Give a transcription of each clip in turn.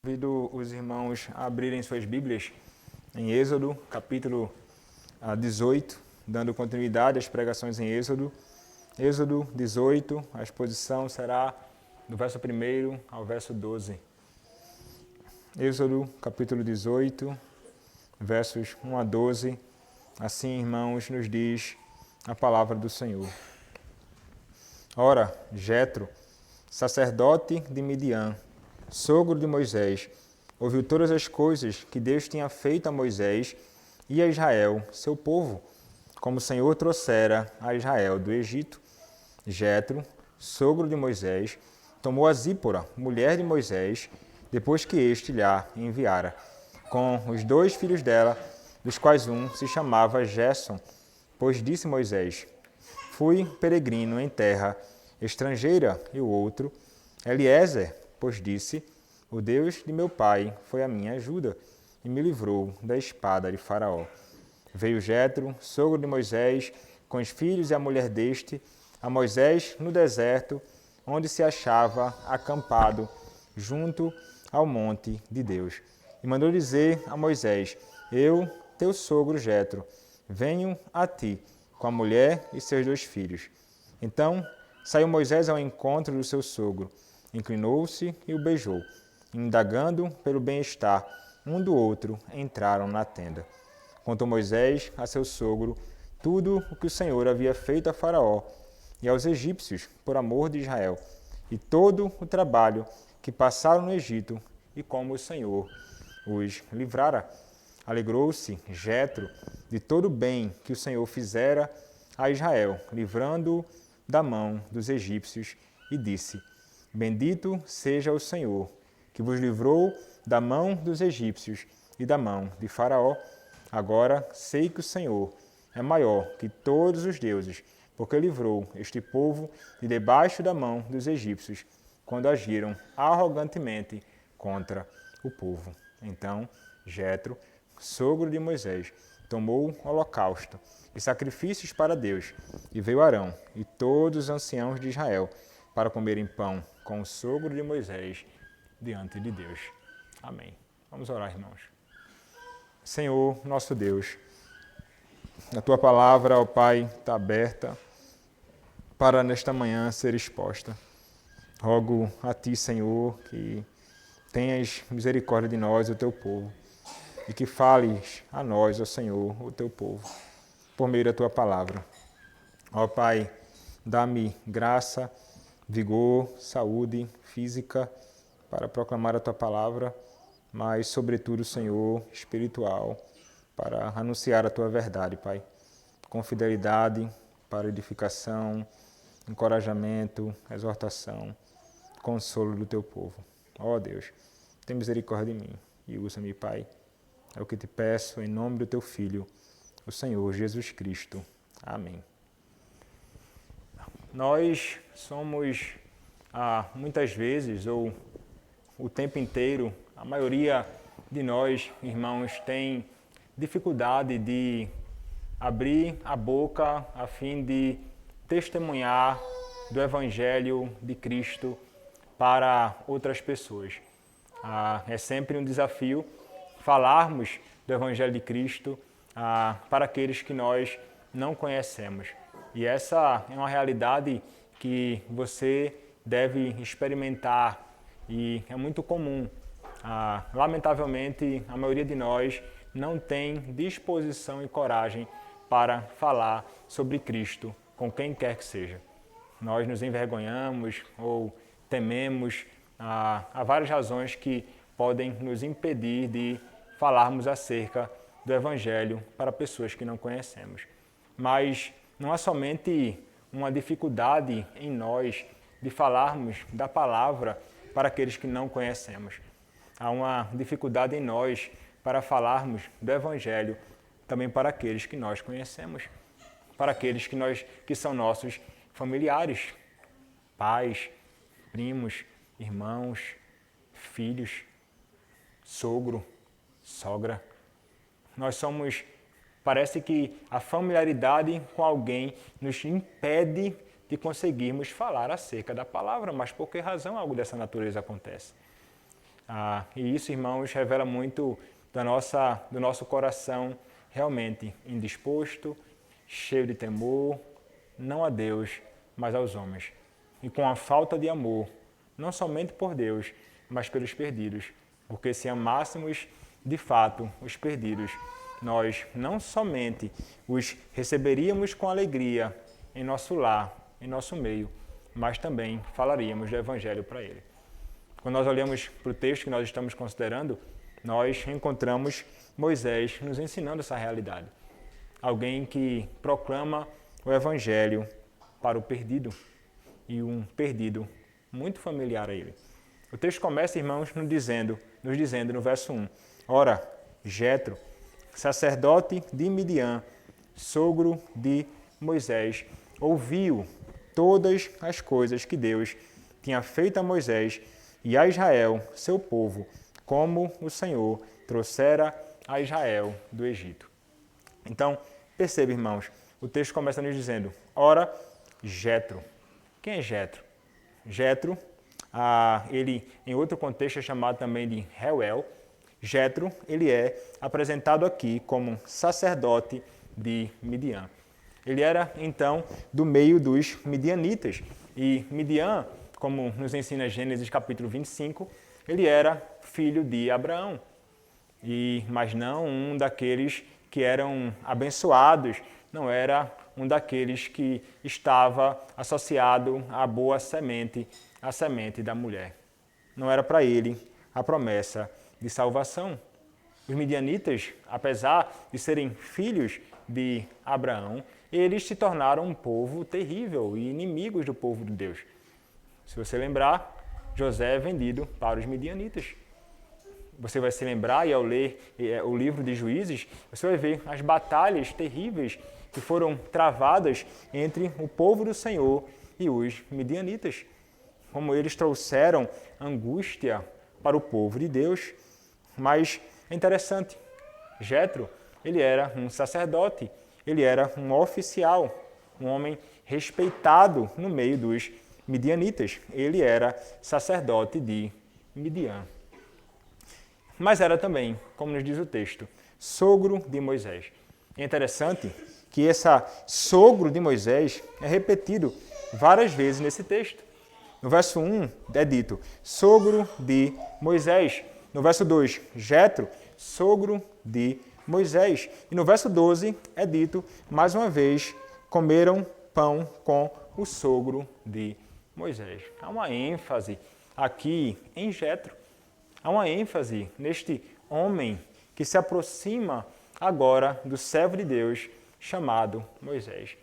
Convido os irmãos a abrirem suas Bíblias em Êxodo, capítulo 18, dando continuidade às pregações em Êxodo. Êxodo 18, a exposição será do verso 1 ao verso 12. Êxodo, capítulo 18, versos 1 a 12. Assim, irmãos, nos diz a palavra do Senhor. Ora, Jetro, sacerdote de Midian, sogro de Moisés, ouviu todas as coisas que Deus tinha feito a Moisés e a Israel, seu povo, como o Senhor trouxera a Israel do Egito. Jetro, sogro de Moisés, tomou a Zípora, mulher de Moisés, depois que este lhe enviara, com os 2 filhos dela, dos quais um se chamava Gersom, pois disse Moisés: fui peregrino em terra estrangeira, e o outro, Eliezer, pois disse: o Deus de meu pai foi a minha ajuda e me livrou da espada de Faraó. Veio Jetro, sogro de Moisés, com os filhos e a mulher deste, a Moisés no deserto, onde se achava acampado junto ao monte de Deus. E mandou dizer a Moisés: eu, teu sogro Jetro, venho a ti com a mulher e seus 2 filhos. Então saiu Moisés ao encontro do seu sogro, inclinou-se e o beijou. Indagando pelo bem-estar um do outro, entraram na tenda. Contou Moisés a seu sogro tudo o que o Senhor havia feito a Faraó e aos egípcios por amor de Israel, e todo o trabalho que passaram no Egito, e como o Senhor os livrara. Alegrou-se Jetro de todo o bem que o Senhor fizera a Israel, livrando-o da mão dos egípcios, e disse: bendito seja o Senhor, que vos livrou da mão dos egípcios e da mão de Faraó. Agora sei que o Senhor é maior que todos os deuses, porque livrou este povo de debaixo da mão dos egípcios, quando agiram arrogantemente contra o povo. Então Jetro, sogro de Moisés, tomou holocausto e sacrifícios para Deus, e veio Arão e todos os anciãos de Israel para comerem pão com o sogro de Moisés diante de Deus. Amém. Vamos orar, irmãos. Senhor, nosso Deus, a Tua palavra, ó Pai, está aberta para nesta manhã ser exposta. Rogo a Ti, Senhor, que tenhas misericórdia de nós, o Teu povo, e que fales a nós, ó Senhor, o Teu povo, por meio da Tua palavra. Ó Pai, dá-me graça, vigor, saúde física para proclamar a Tua palavra, mas, sobretudo, Senhor, espiritual, para anunciar a Tua verdade, Pai, com fidelidade, para edificação, encorajamento, exortação, consolo do Teu povo. Ó Deus, tem misericórdia de mim e usa-me, Pai. É o que te peço em nome do Teu Filho, o Senhor Jesus Cristo. Amém. Nós somos, muitas vezes, ou o tempo inteiro, a maioria de nós, irmãos, tem dificuldade de abrir a boca a fim de testemunhar do Evangelho de Cristo para outras pessoas. É sempre um desafio falarmos do Evangelho de Cristo para aqueles que nós não conhecemos. E essa é uma realidade que você deve experimentar e é muito comum. Lamentavelmente, a maioria de nós não tem disposição e coragem para falar sobre Cristo com quem quer que seja. Nós nos envergonhamos ou tememos. Há várias razões que podem nos impedir de falarmos acerca do Evangelho para pessoas que não conhecemos. Mas não há somente uma dificuldade em nós de falarmos da palavra para aqueles que não conhecemos. Há uma dificuldade em nós para falarmos do Evangelho também para aqueles que nós conhecemos, para aqueles que são nossos familiares, pais, primos, irmãos, filhos, sogro, sogra. Parece que a familiaridade com alguém nos impede de conseguirmos falar acerca da palavra, mas por que razão algo dessa natureza acontece? E isso, irmãos, revela muito do nosso coração realmente indisposto, cheio de temor, não a Deus, mas aos homens. E com a falta de amor, não somente por Deus, mas pelos perdidos. Porque se amássemos de fato os perdidos, nós não somente os receberíamos com alegria em nosso lar, em nosso meio, mas também falaríamos do Evangelho para ele. Quando nós olhamos para o texto que nós estamos considerando, nós encontramos Moisés nos ensinando essa realidade. Alguém que proclama o Evangelho para o perdido, e um perdido muito familiar a ele. O texto começa, irmãos, nos dizendo no verso 1, ora, Jetro, sacerdote de Midian, sogro de Moisés, ouviu todas as coisas que Deus tinha feito a Moisés e a Israel, seu povo, como o Senhor trouxera a Israel do Egito. Então, perceba, irmãos, o texto começa nos dizendo, ora, Jetro. Quem é Jetro? Jetro, ele em outro contexto é chamado também de Reuel. Jetro, ele é apresentado aqui como sacerdote de Midian. Ele era, então, do meio dos midianitas. E Midian, como nos ensina Gênesis capítulo 25, ele era filho de Abraão. Mas não um daqueles que eram abençoados, não era um daqueles que estava associado à boa semente, a semente da mulher. Não era para ele a promessa de salvação. Os midianitas, apesar de serem filhos de Abraão, eles se tornaram um povo terrível e inimigos do povo de Deus. Se você lembrar, José é vendido para os midianitas. Você vai se lembrar, e ao ler o livro de Juízes, você vai ver as batalhas terríveis que foram travadas entre o povo do Senhor e os midianitas. Como eles trouxeram angústia para o povo de Deus. Mas é interessante, Jetro, ele era um sacerdote, ele era um oficial, um homem respeitado no meio dos midianitas. Ele era sacerdote de Midian. Mas era também, como nos diz o texto, sogro de Moisés. É interessante que esse sogro de Moisés é repetido várias vezes nesse texto. No verso 1 é dito, sogro de Moisés. No verso 2, Jetro, sogro de Moisés. E no verso 12 é dito, mais uma vez, comeram pão com o sogro de Moisés. Há uma ênfase aqui em Jetro. Há uma ênfase neste homem que se aproxima agora do servo de Deus chamado Moisés.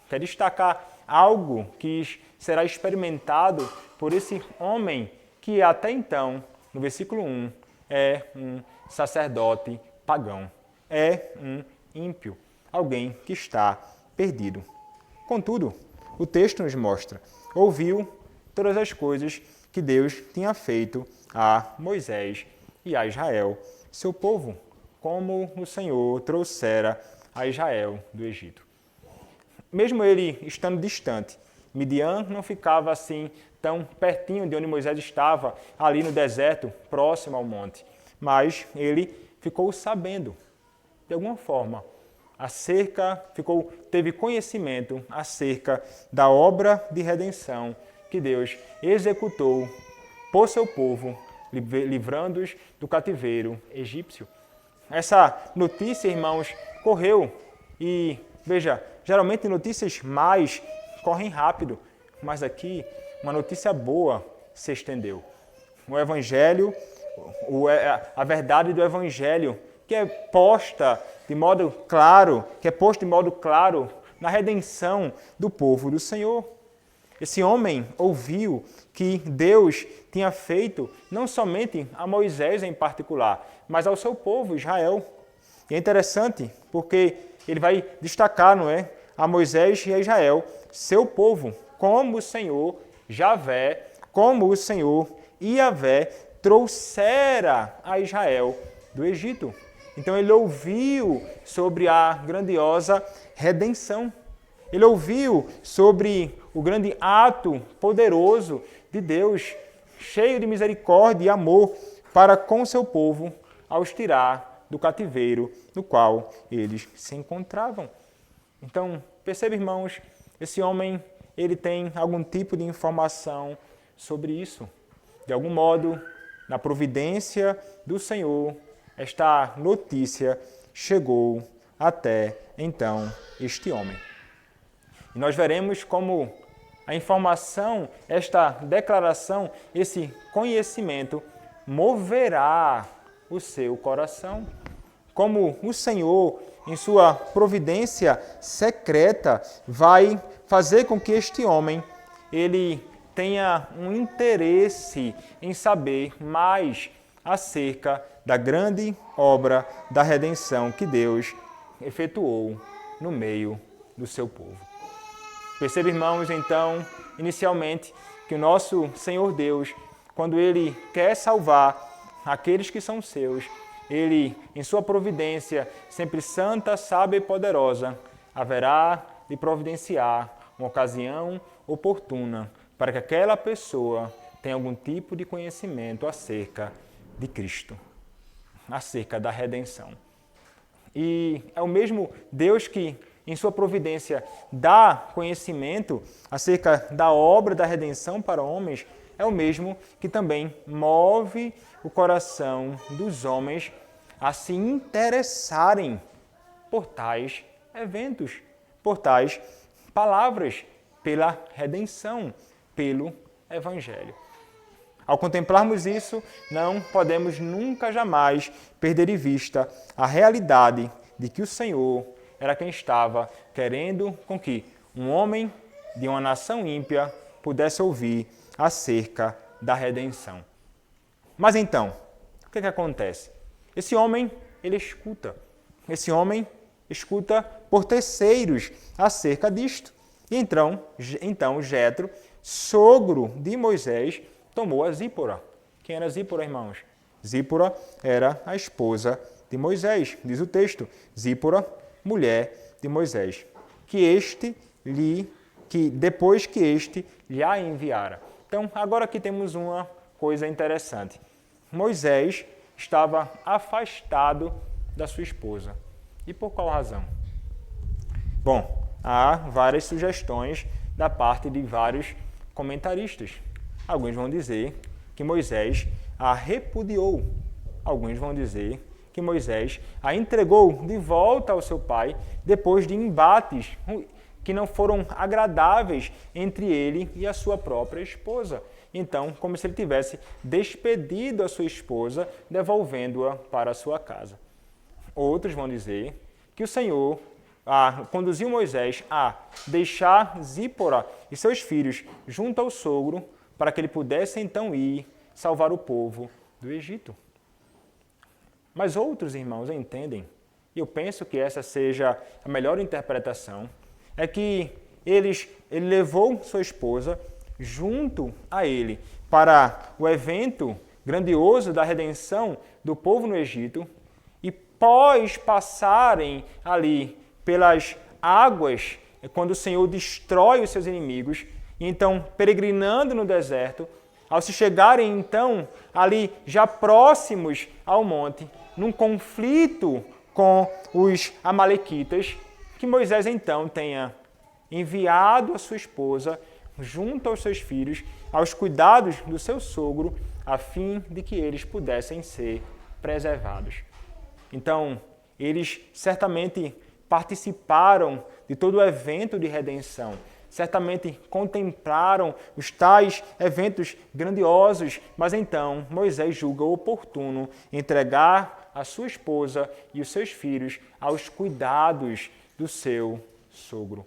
Quer destacar algo que será experimentado por esse homem que até então, no versículo 1, é um sacerdote pagão, é um ímpio, alguém que está perdido. Contudo, o texto nos mostra, ouviu todas as coisas que Deus tinha feito a Moisés e a Israel, seu povo, como o Senhor trouxera a Israel do Egito. Mesmo ele estando distante, Midian não ficava assim tão pertinho de onde Moisés estava, ali no deserto, próximo ao monte. Mas ele ficou sabendo, de alguma forma, teve conhecimento acerca da obra de redenção que Deus executou por seu povo, livrando-os do cativeiro egípcio. Essa notícia, irmãos, correu e, veja, geralmente notícias más correm rápido, mas aqui uma notícia boa se estendeu. O Evangelho, a verdade do Evangelho, que é posto de modo claro na redenção do povo do Senhor. Esse homem ouviu que Deus tinha feito não somente a Moisés em particular, mas ao seu povo, Israel. E é interessante porque ele vai destacar, não é, a Moisés e a Israel, seu povo, como o Senhor Javé, como o Senhor Iavé trouxera a Israel do Egito. Então ele ouviu sobre a grandiosa redenção. Ele ouviu sobre o grande ato poderoso de Deus, cheio de misericórdia e amor para com seu povo ao os tirar do cativeiro no qual eles se encontravam. Então, perceba, irmãos, esse homem, ele tem algum tipo de informação sobre isso. De algum modo, na providência do Senhor, esta notícia chegou até então este homem. E nós veremos como a informação, esta declaração, esse conhecimento moverá o seu coração. Como o Senhor, em sua providência secreta, vai fazer com que este homem ele tenha um interesse em saber mais acerca da grande obra da redenção que Deus efetuou no meio do seu povo. Perceba, irmãos, então, inicialmente, que o nosso Senhor Deus, quando Ele quer salvar aqueles que são seus, Ele, em sua providência, sempre santa, sábia e poderosa, haverá de providenciar uma ocasião oportuna para que aquela pessoa tenha algum tipo de conhecimento acerca de Cristo, acerca da redenção. E é o mesmo Deus que, em sua providência, dá conhecimento acerca da obra da redenção para homens, é o mesmo que também move o coração dos homens a se interessarem por tais eventos, por tais palavras, pela redenção, pelo Evangelho. Ao contemplarmos isso, não podemos nunca jamais perder de vista a realidade de que o Senhor era quem estava querendo com que um homem de uma nação ímpia pudesse ouvir acerca da redenção. Mas então, o que acontece? Esse homem, ele escuta. Esse homem escuta por terceiros acerca disto. E então Jetro, sogro de Moisés, tomou a Zípora. Quem era Zípora, irmãos? Zípora era a esposa de Moisés, diz o texto. Zípora, mulher de Moisés, depois que este lhe a enviara. Então, agora aqui temos uma coisa interessante. Moisés estava afastado da sua esposa. E por qual razão? Bom, há várias sugestões da parte de vários comentaristas. Alguns vão dizer que Moisés a repudiou. Alguns vão dizer que Moisés a entregou de volta ao seu pai depois de embates que não foram agradáveis entre ele e a sua própria esposa. Então, como se ele tivesse despedido a sua esposa, devolvendo-a para a sua casa. Outros vão dizer que o Senhor conduziu Moisés a deixar Zípora e seus filhos junto ao sogro para que ele pudesse então ir salvar o povo do Egito. Mas outros irmãos entendem, e eu penso que essa seja a melhor interpretação, é que ele levou sua esposa junto a ele para o evento grandioso da redenção do povo no Egito e pós passarem ali pelas águas, quando o Senhor destrói os seus inimigos, e então peregrinando no deserto, ao se chegarem então ali já próximos ao monte, num conflito com os amalequitas, que Moisés então tenha enviado a sua esposa junto aos seus filhos, aos cuidados do seu sogro, a fim de que eles pudessem ser preservados. Então, eles certamente participaram de todo o evento de redenção, certamente contemplaram os tais eventos grandiosos, mas então Moisés julga oportuno entregar a sua esposa e os seus filhos aos cuidados do seu sogro.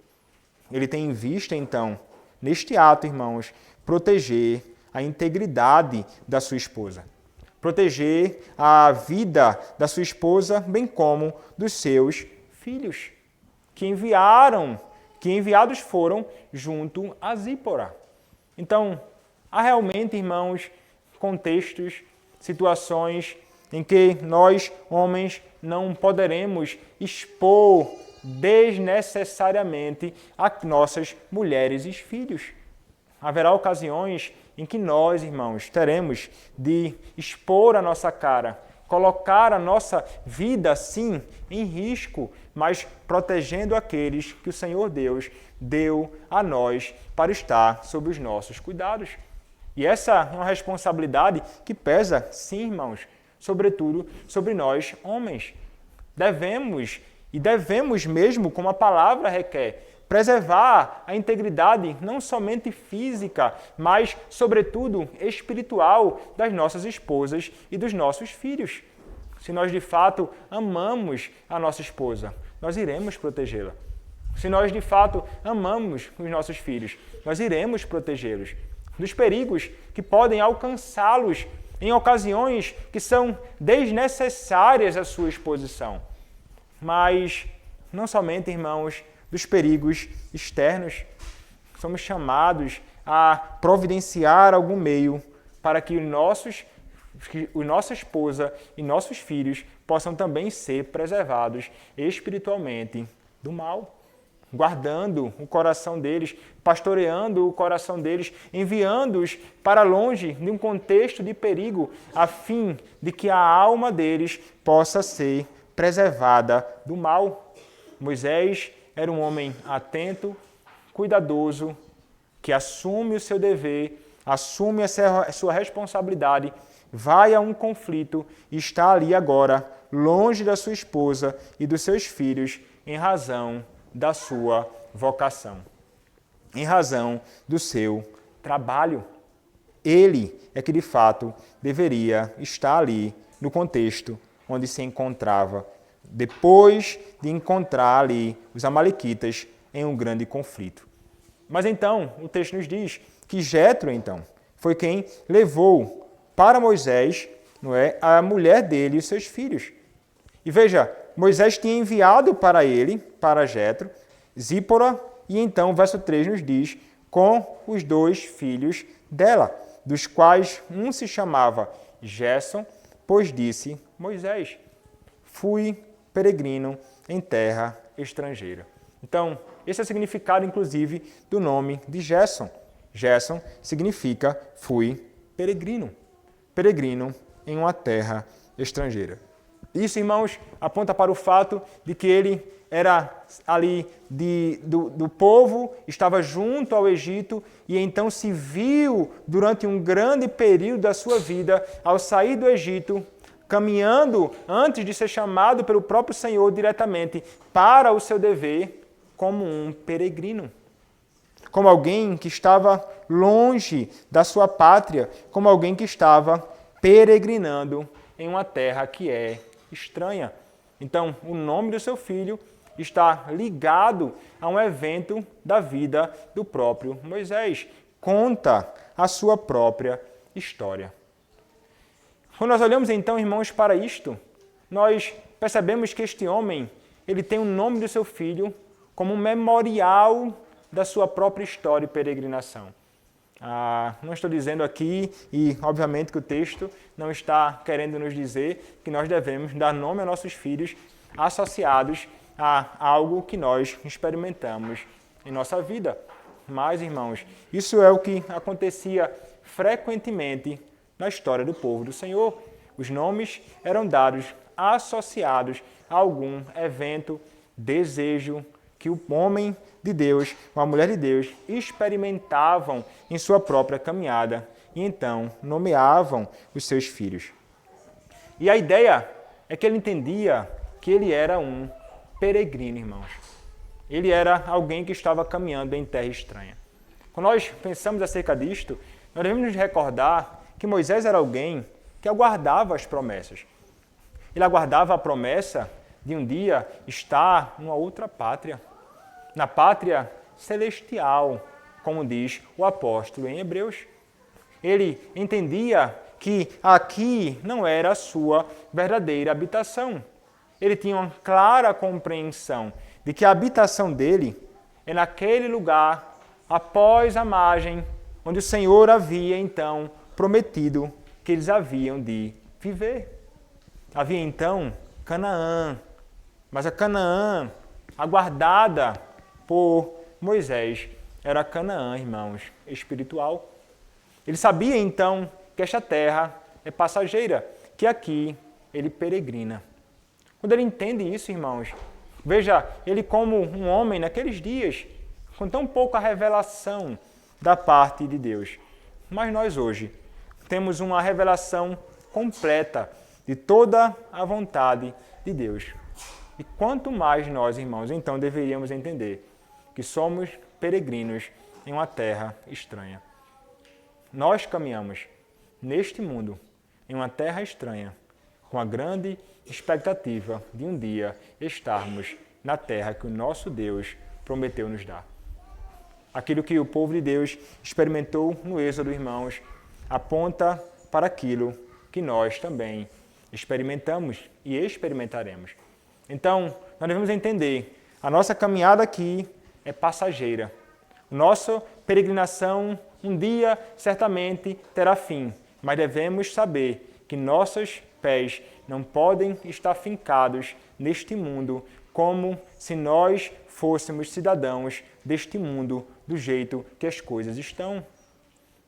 Ele tem em vista, então, neste ato, irmãos, proteger a integridade da sua esposa, proteger a vida da sua esposa, bem como dos seus filhos, que enviados foram junto a Zípora. Então, há realmente, irmãos, contextos, situações em que nós, homens, não poderemos expor desnecessariamente a nossas mulheres e filhos. Haverá ocasiões em que nós, irmãos, teremos de expor a nossa cara, colocar a nossa vida, sim, em risco, mas protegendo aqueles que o Senhor Deus deu a nós para estar sob os nossos cuidados. E essa é uma responsabilidade que pesa, sim, irmãos, sobretudo sobre nós, homens. Devemos mesmo, como a palavra requer, preservar a integridade não somente física, mas, sobretudo, espiritual das nossas esposas e dos nossos filhos. Se nós, de fato, amamos a nossa esposa, nós iremos protegê-la. Se nós, de fato, amamos os nossos filhos, nós iremos protegê-los dos perigos que podem alcançá-los em ocasiões que são desnecessárias à sua exposição. Mas, não somente, irmãos, dos perigos externos, somos chamados a providenciar algum meio para que nossa esposa e nossos filhos possam também ser preservados espiritualmente do mal, guardando o coração deles, pastoreando o coração deles, enviando-os para longe de um contexto de perigo, a fim de que a alma deles possa ser preservada do mal. Moisés era um homem atento, cuidadoso, que assume o seu dever, assume a sua responsabilidade, vai a um conflito e está ali agora, longe da sua esposa e dos seus filhos, em razão da sua vocação, em razão do seu trabalho. Ele é que, de fato, deveria estar ali no contexto onde se encontrava, depois de encontrar ali os amalequitas em um grande conflito. Mas então, o texto nos diz que Jetro, então, foi quem levou para Moisés, não é, a mulher dele e os seus filhos. E veja, Moisés tinha enviado para ele, para Jetro, Zípora, e então o verso 3 nos diz, com os 2 filhos dela, dos quais um se chamava Gerson, pois disse Moisés, fui peregrino em terra estrangeira. Então, esse é o significado, inclusive, do nome de Gerson. Gerson significa fui peregrino. Peregrino em uma terra estrangeira. Isso, irmãos, aponta para o fato de que ele era ali do povo, estava junto ao Egito e então se viu durante um grande período da sua vida, ao sair do Egito, caminhando antes de ser chamado pelo próprio Senhor diretamente para o seu dever como um peregrino. Como alguém que estava longe da sua pátria, como alguém que estava peregrinando em uma terra que é estranha. Então, o nome do seu filho está ligado a um evento da vida do próprio Moisés. Conta a sua própria história. Quando nós olhamos então, irmãos, para isto, nós percebemos que este homem, ele tem o nome do seu filho como um memorial da sua própria história e peregrinação. Não estou dizendo aqui, e obviamente que o texto não está querendo nos dizer que nós devemos dar nome a nossos filhos associados a algo que nós experimentamos em nossa vida. Mas, irmãos, isso é o que acontecia frequentemente na história do povo do Senhor. Os nomes eram dados associados a algum evento, desejo que o homem de Deus, uma mulher de Deus, experimentavam em sua própria caminhada e então nomeavam os seus filhos. E a ideia é que ele entendia que ele era um peregrino, irmãos. Ele era alguém que estava caminhando em terra estranha. Quando nós pensamos acerca disto, nós devemos nos recordar que Moisés era alguém que aguardava as promessas. Ele aguardava a promessa de um dia estar numa outra pátria, na pátria celestial, como diz o apóstolo em Hebreus. Ele entendia que aqui não era a sua verdadeira habitação. Ele tinha uma clara compreensão de que a habitação dele é naquele lugar, após a margem, onde o Senhor havia então prometido que eles haviam de viver. Havia então Canaã, mas a Canaã aguardada por Moisés era Canaã, irmãos, espiritual. Ele sabia então que esta terra é passageira, que aqui ele peregrina. Quando ele entende isso, irmãos, veja, ele como um homem naqueles dias, com tão pouca revelação da parte de Deus. Mas nós hoje temos uma revelação completa de toda a vontade de Deus. E quanto mais nós, irmãos, então deveríamos entender que somos peregrinos em uma terra estranha. Nós caminhamos neste mundo, em uma terra estranha, com a grande expectativa de um dia estarmos na terra que o nosso Deus prometeu nos dar. Aquilo que o povo de Deus experimentou no Êxodo, irmãos, aponta para aquilo que nós também experimentamos e experimentaremos. Então, nós devemos entender, a nossa caminhada aqui é passageira. Nossa peregrinação um dia certamente terá fim, mas devemos saber que nossos pés não podem estar fincados neste mundo como se nós fôssemos cidadãos deste mundo do jeito que as coisas estão.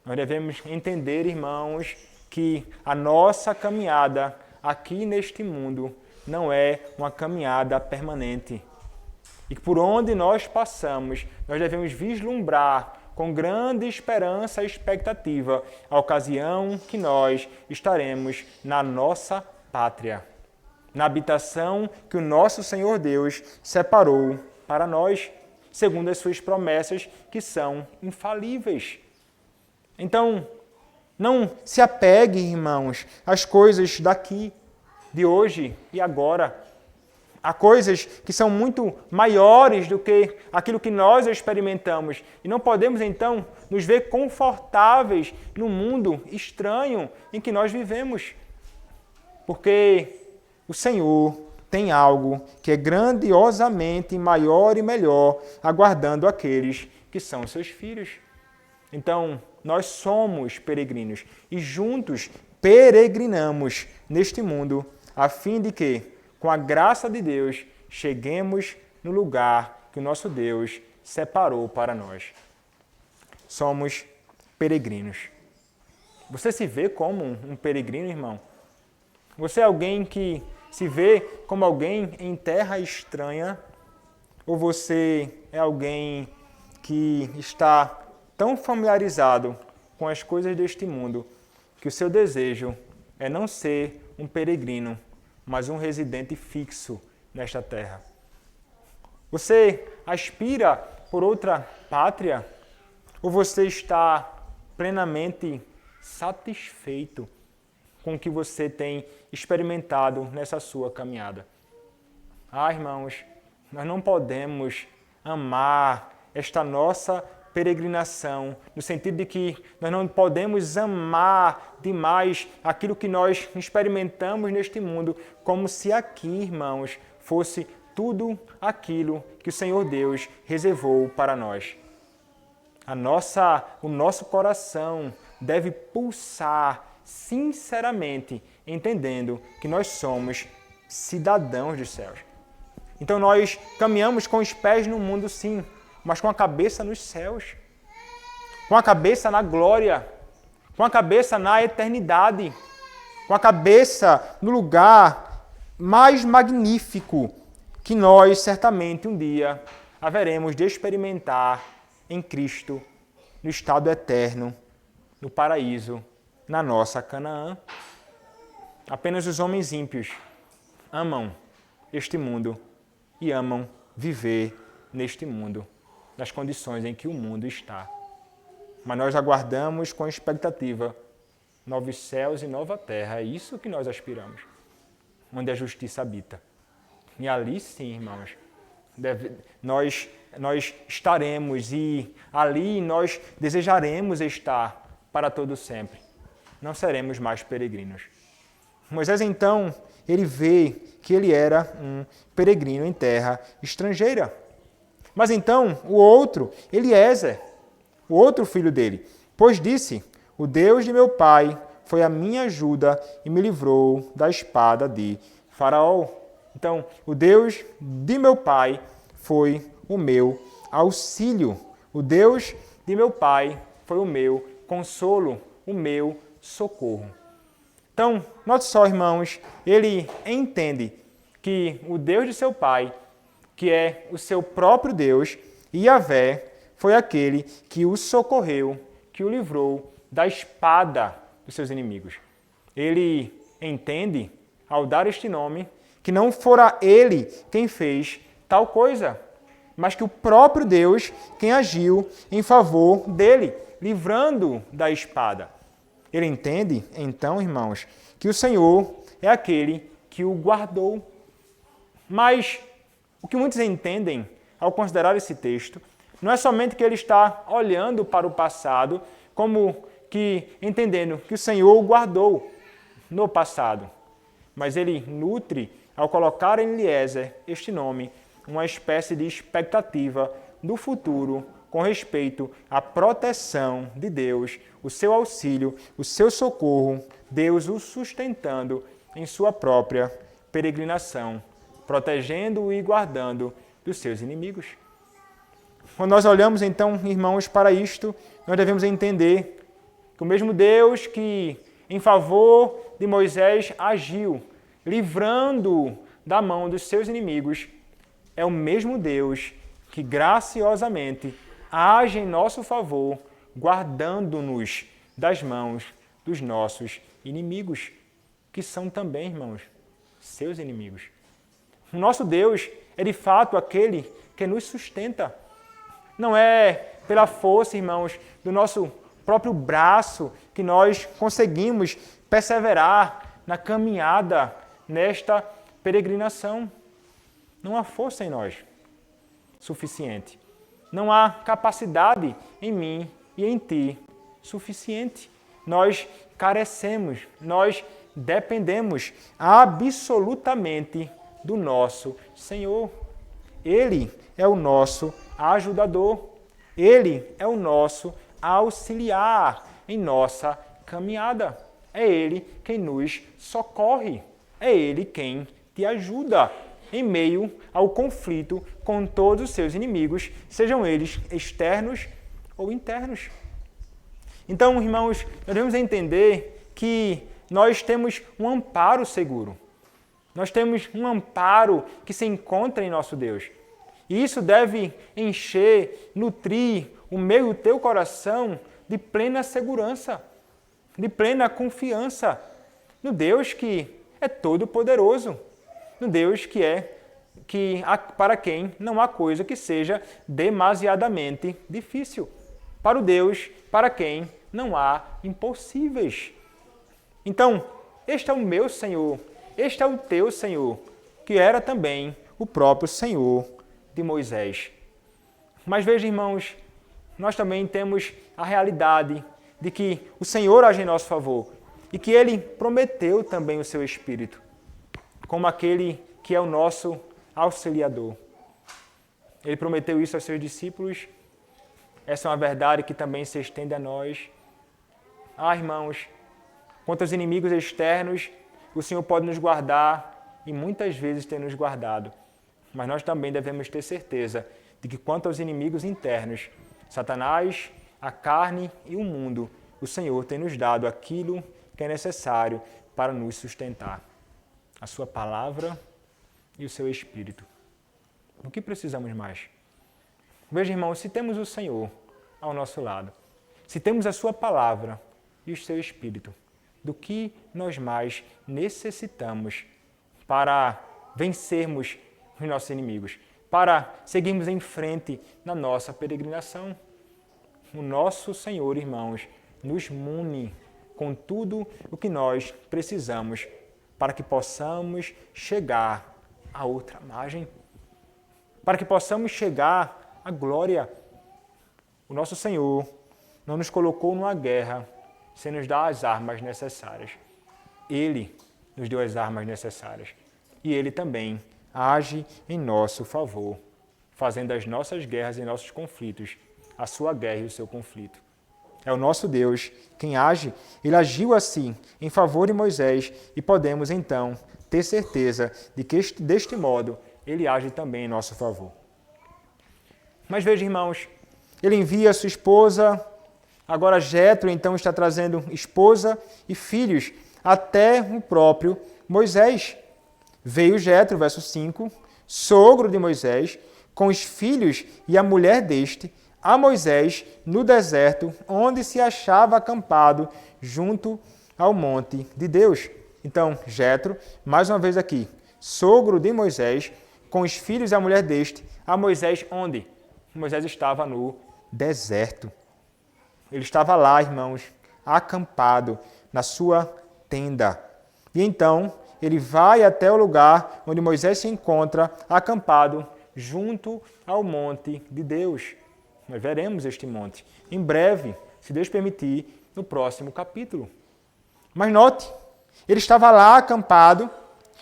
Nós devemos entender, irmãos, que a nossa caminhada aqui neste mundo não é uma caminhada permanente. E que por onde nós passamos, nós devemos vislumbrar com grande esperança e expectativa a ocasião que nós estaremos na nossa pátria, na habitação que o nosso Senhor Deus separou para nós, segundo as suas promessas que são infalíveis. Então, não se apegue, irmãos, às coisas daqui, de hoje e agora. Há coisas que são muito maiores do que aquilo que nós experimentamos. E não podemos, então, nos ver confortáveis no mundo estranho em que nós vivemos. Porque o Senhor tem algo que é grandiosamente maior e melhor aguardando aqueles que são seus filhos. Então, nós somos peregrinos e juntos peregrinamos neste mundo a fim de que, com a graça de Deus, cheguemos no lugar que o nosso Deus separou para nós. Somos peregrinos. Você se vê como um peregrino, irmão? Você é alguém que se vê como alguém em terra estranha? Ou você é alguém que está tão familiarizado com as coisas deste mundo que o seu desejo é não ser um peregrino, mas um residente fixo nesta terra? Você aspira por outra pátria? Ou você está plenamente satisfeito com o que você tem experimentado nessa sua caminhada? Ah, irmãos, nós não podemos amar esta nossa peregrinação, no sentido de que nós não podemos amar demais aquilo que nós experimentamos neste mundo, como se aqui, irmãos, fosse tudo aquilo que o Senhor Deus reservou para nós. O nosso coração deve pulsar sinceramente, entendendo que nós somos cidadãos dos céus. Então nós caminhamos com os pés no mundo, sim, mas com a cabeça nos céus, com a cabeça na glória, com a cabeça na eternidade, com a cabeça no lugar mais magnífico que nós certamente um dia haveremos de experimentar em Cristo, no estado eterno, no paraíso, na nossa Canaã. Apenas os homens ímpios amam este mundo e amam viver neste mundo, nas condições em que o mundo está. Mas nós aguardamos com expectativa novos céus e nova terra. É isso que nós aspiramos, onde a justiça habita. E ali sim, irmãos, nós estaremos e ali nós desejaremos estar para todo sempre. Não seremos mais peregrinos. Moisés, então, ele vê que ele era um peregrino em terra estrangeira. Mas então, o outro, Eliezer, o outro filho dele, pois disse: o Deus de meu pai foi a minha ajuda e me livrou da espada de Faraó. Então, o Deus de meu pai foi o meu auxílio. O Deus de meu pai foi o meu consolo. o meu socorro. Então, note só, irmãos, ele entende que o Deus de seu pai, que é o seu próprio Deus, Yahvé, foi aquele que o socorreu, que o livrou da espada dos seus inimigos. Ele entende, ao dar este nome, que não fora ele quem fez tal coisa, mas que o próprio Deus quem agiu em favor dele, livrando da espada. Ele entende, então, irmãos, que o Senhor é aquele que o guardou. Mas o que muitos entendem ao considerar esse texto não é somente que ele está olhando para o passado, como que entendendo que o Senhor o guardou no passado, mas ele nutre, ao colocar em Eliezer este nome, uma espécie de expectativa do futuro com respeito à proteção de Deus, o seu auxílio, o seu socorro, Deus o sustentando em sua própria peregrinação, protegendo-o e guardando dos seus inimigos. Quando nós olhamos, então, irmãos, para isto, nós devemos entender que o mesmo Deus que, em favor de Moisés, agiu, livrando-o da mão dos seus inimigos, é o mesmo Deus que graciosamente age em nosso favor, guardando-nos das mãos dos nossos inimigos, que são também, irmãos, seus inimigos. O nosso Deus é de fato aquele que nos sustenta. Não é pela força, irmãos, do nosso próprio braço que nós conseguimos perseverar na caminhada nesta peregrinação. Não há força em nós suficiente. Não há capacidade em mim e em ti suficiente. Nós carecemos, nós dependemos absolutamente do nosso Senhor. Ele é o nosso ajudador. Ele é o nosso auxiliar em nossa caminhada. É Ele quem nos socorre. É Ele quem te ajuda em meio ao conflito com todos os seus inimigos, sejam eles externos ou internos. Então, irmãos, nós devemos entender que nós temos um amparo seguro. Nós temos um amparo que se encontra em nosso Deus. E isso deve encher, nutrir o meu e o teu coração de plena segurança, de plena confiança no Deus que é todo-poderoso, no Deus para quem não há coisa que seja demasiadamente difícil, para o Deus para quem não há impossíveis. Então, este é o meu Senhor, este é o teu Senhor, que era também o próprio Senhor de Moisés. Mas veja, irmãos, nós também temos a realidade de que o Senhor age em nosso favor e que Ele prometeu também o seu Espírito, como aquele que é o nosso auxiliador. Ele prometeu isso aos seus discípulos. Essa é uma verdade que também se estende a nós. Irmãos, quanto aos inimigos externos, o Senhor pode nos guardar e muitas vezes tem nos guardado. Mas nós também devemos ter certeza de que quanto aos inimigos internos, Satanás, a carne e o mundo, o Senhor tem nos dado aquilo que é necessário para nos sustentar. A sua palavra e o seu Espírito. O que precisamos mais? Veja, irmãos, se temos o Senhor ao nosso lado, se temos a sua palavra e o seu Espírito, do que nós mais necessitamos para vencermos os nossos inimigos, para seguirmos em frente na nossa peregrinação? O nosso Senhor, irmãos, nos mune com tudo o que nós precisamos para que possamos chegar a outra margem, para que possamos chegar à glória. O nosso Senhor não nos colocou numa guerra sem nos dar as armas necessárias. Ele nos deu as armas necessárias e Ele também age em nosso favor, fazendo as nossas guerras e nossos conflitos a sua guerra e o seu conflito. É o nosso Deus quem age. Ele agiu assim em favor de Moisés e podemos então ter certeza de que deste modo ele age também em nosso favor. Mas veja, irmãos, ele envia a sua esposa Agora Jetro então está trazendo esposa e filhos até o próprio Moisés. Veio Jetro, verso 5, sogro de Moisés, com os filhos e a mulher deste, a Moisés no deserto, onde se achava acampado junto ao monte de Deus. Então, Jetro, mais uma vez aqui, sogro de Moisés, com os filhos e a mulher deste, a Moisés onde? Moisés estava no deserto. Ele estava lá, irmãos, acampado na sua tenda. E então, ele vai até o lugar onde Moisés se encontra acampado junto ao monte de Deus. Nós veremos este monte em breve, se Deus permitir, no próximo capítulo. Mas note, ele estava lá acampado.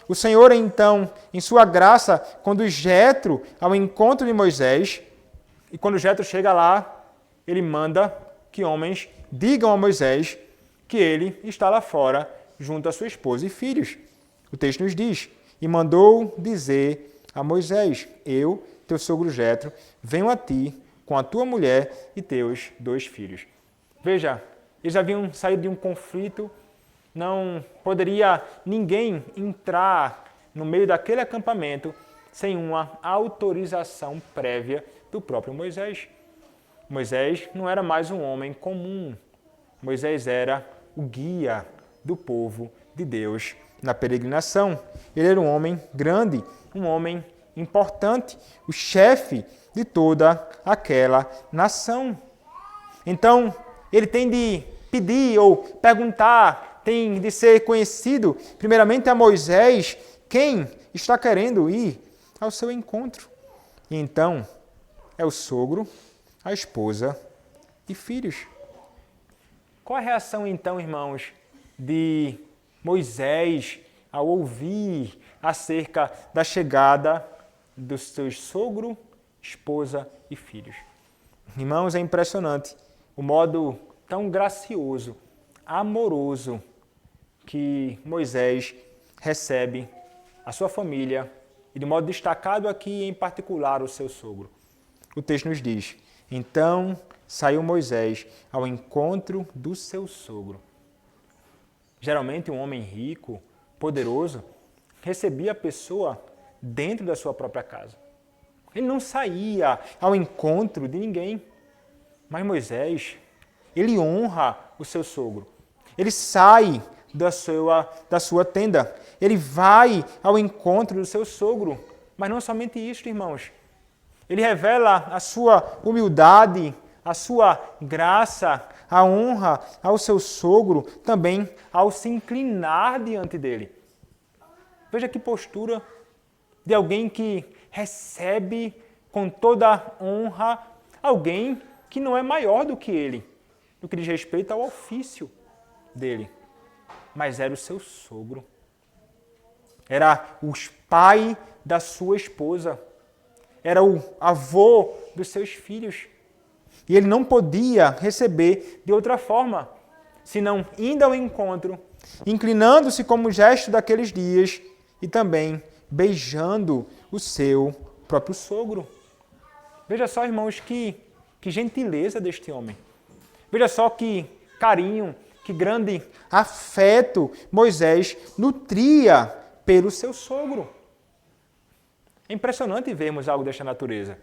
O Senhor, então, em sua graça, conduz Jetro ao encontro de Moisés. E quando Jetro chega lá, ele manda que homens digam a Moisés que ele está lá fora, junto à sua esposa e filhos. O texto nos diz, e mandou dizer a Moisés, eu, teu sogro Jetro, venho a ti com a tua mulher e teus 2 filhos. Veja, eles haviam saído de um conflito, não poderia ninguém entrar no meio daquele acampamento sem uma autorização prévia do próprio Moisés. Moisés não era mais um homem comum. Moisés era o guia do povo de Deus na peregrinação. Ele era um homem grande, um homem importante, o chefe de toda aquela nação. Então, ele tem de pedir ou perguntar, tem de ser conhecido, primeiramente a Moisés, quem está querendo ir ao seu encontro. E então, é o sogro, a esposa e filhos. Qual a reação, então, irmãos, de Moisés ao ouvir acerca da chegada dos seus sogro, esposa e filhos? Irmãos, é impressionante o modo tão gracioso, amoroso que Moisés recebe a sua família e de modo destacado aqui em particular o seu sogro. O texto nos diz, então saiu Moisés ao encontro do seu sogro. Geralmente um homem rico, poderoso, recebia a pessoa dentro da sua própria casa. Ele não saía ao encontro de ninguém. Mas Moisés, ele honra o seu sogro. Ele sai da sua tenda. Ele vai ao encontro do seu sogro. Mas não somente isso, irmãos. Ele revela a sua humildade, a sua graça, a honra ao seu sogro, também ao se inclinar diante dele. Veja que postura de alguém que recebe com toda honra alguém que não é maior do que ele, no que diz respeito ao ofício dele, mas era o seu sogro. Era o pai da sua esposa, era o avô dos seus filhos. E ele não podia receber de outra forma, senão indo ao encontro, inclinando-se como gesto daqueles dias e também beijando o seu próprio sogro. Veja só, irmãos, que gentileza deste homem. Veja só que carinho, que grande afeto Moisés nutria pelo seu sogro. É impressionante vermos algo desta natureza.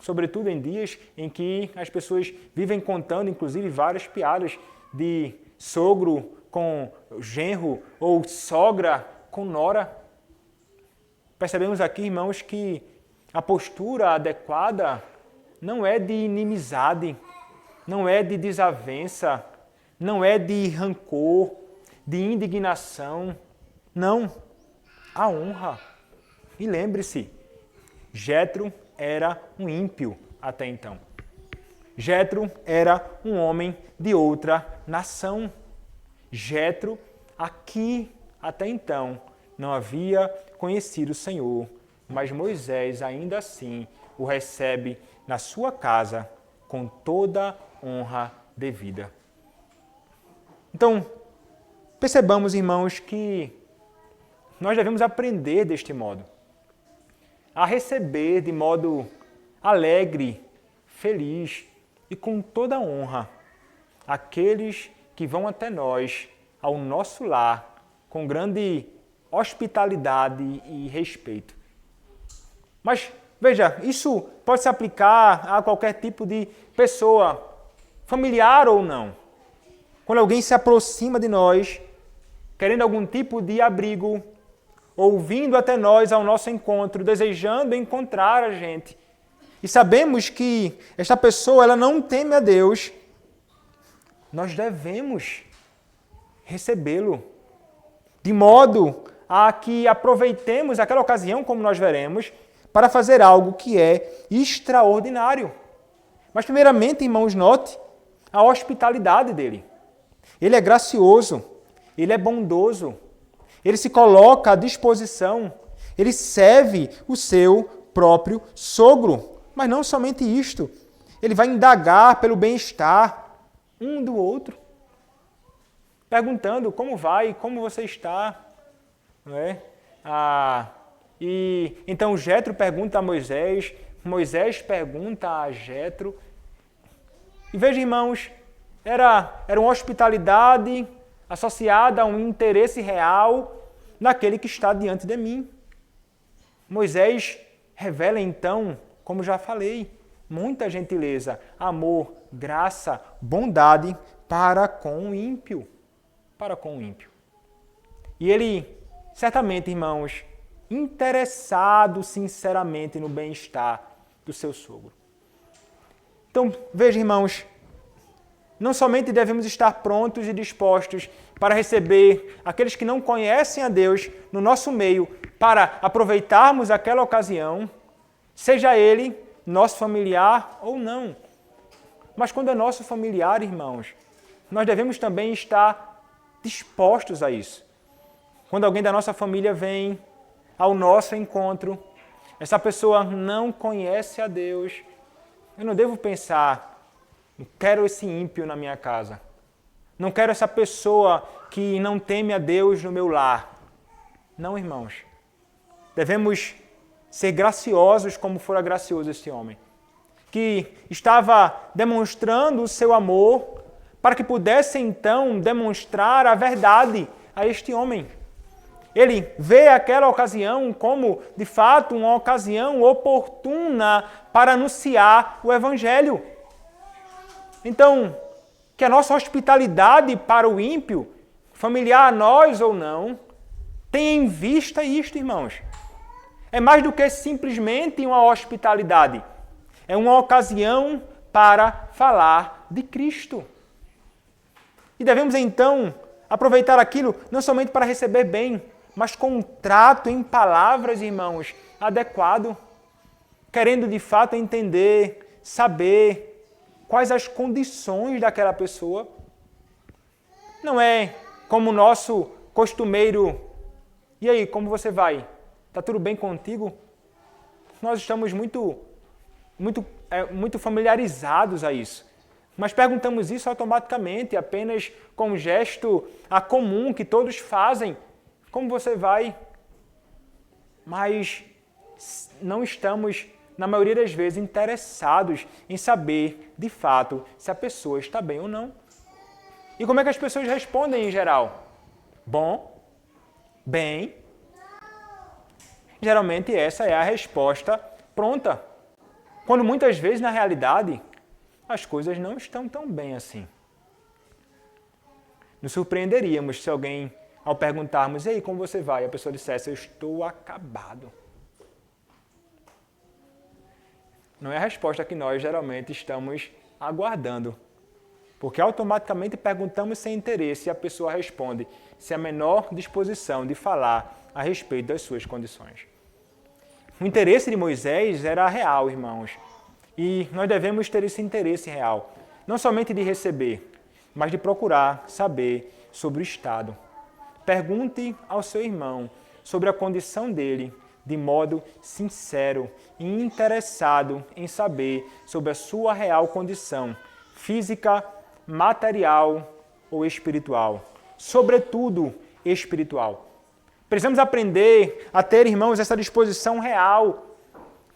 Sobretudo em dias em que as pessoas vivem contando, inclusive, várias piadas de sogro com genro ou sogra com nora. Percebemos aqui, irmãos, que a postura adequada não é de inimizade, não é de desavença, não é de rancor, de indignação. Não, a honra. E lembre-se, Jetro era um ímpio até então. Jetro era um homem de outra nação. Jetro, aqui até então, não havia conhecido o Senhor, mas Moisés ainda assim o recebe na sua casa com toda honra devida. Então, percebamos, irmãos, que nós devemos aprender deste modo, a receber de modo alegre, feliz e com toda honra aqueles que vão até nós, ao nosso lar, com grande hospitalidade e respeito. Mas, veja, isso pode se aplicar a qualquer tipo de pessoa, familiar ou não. Quando alguém se aproxima de nós, querendo algum tipo de abrigo, ou vindo até nós ao nosso encontro, desejando encontrar a gente, e sabemos que esta pessoa ela não teme a Deus, nós devemos recebê-lo, de modo a que aproveitemos aquela ocasião, como nós veremos, para fazer algo que é extraordinário. Mas primeiramente, irmãos, note a hospitalidade dele. Ele é gracioso, ele é bondoso, ele se coloca à disposição, ele serve o seu próprio sogro. Mas não somente isto, ele vai indagar pelo bem-estar um do outro, perguntando como vai, como você está. Não é? E então Jetro pergunta a Moisés, Moisés pergunta a Jetro. E veja, irmãos, era uma hospitalidade associada a um interesse real naquele que está diante de mim. Moisés revela então, como já falei, muita gentileza, amor, graça, bondade para com o ímpio. Para com o ímpio. E ele, certamente, irmãos, interessado sinceramente no bem-estar do seu sogro. Então, veja, irmãos, não somente devemos estar prontos e dispostos para receber aqueles que não conhecem a Deus no nosso meio, para aproveitarmos aquela ocasião, seja ele nosso familiar ou não. Mas quando é nosso familiar, irmãos, nós devemos também estar dispostos a isso. Quando alguém da nossa família vem ao nosso encontro, essa pessoa não conhece a Deus, eu não devo pensar, não quero esse ímpio na minha casa. Não quero essa pessoa que não teme a Deus no meu lar. Não, irmãos. Devemos ser graciosos como fora gracioso esse homem, que estava demonstrando o seu amor para que pudesse então demonstrar a verdade a este homem. Ele vê aquela ocasião como, de fato, uma ocasião oportuna para anunciar o Evangelho. Então, que a nossa hospitalidade para o ímpio, familiar a nós ou não, tenha em vista isto, irmãos. É mais do que simplesmente uma hospitalidade. É uma ocasião para falar de Cristo. E devemos, então, aproveitar aquilo não somente para receber bem, mas com um trato em palavras, irmãos, adequado, querendo de fato entender, saber quais as condições daquela pessoa. Não é como o nosso costumeiro, e aí, como você vai? Está tudo bem contigo? Nós estamos muito familiarizados a isso. Mas perguntamos isso automaticamente, apenas com um gesto comum que todos fazem. Como você vai? Mas não estamos, na maioria das vezes, interessados em saber, de fato, se a pessoa está bem ou não. E como é que as pessoas respondem em geral? Bom? Bem? Geralmente essa é a resposta pronta. Quando muitas vezes, na realidade, as coisas não estão tão bem assim. Nos surpreenderíamos se alguém, ao perguntarmos, e aí, como você vai? A pessoa dissesse, eu estou acabado. Não é a resposta que nós geralmente estamos aguardando. Porque automaticamente perguntamos sem interesse e a pessoa responde sem a menor disposição de falar a respeito das suas condições. O interesse de Moisés era real, irmãos. E nós devemos ter esse interesse real. Não somente de receber, mas de procurar saber sobre o estado. Pergunte ao seu irmão sobre a condição dele, de modo sincero e interessado em saber sobre a sua real condição física, material ou espiritual. Sobretudo, espiritual. Precisamos aprender a ter, irmãos, essa disposição real,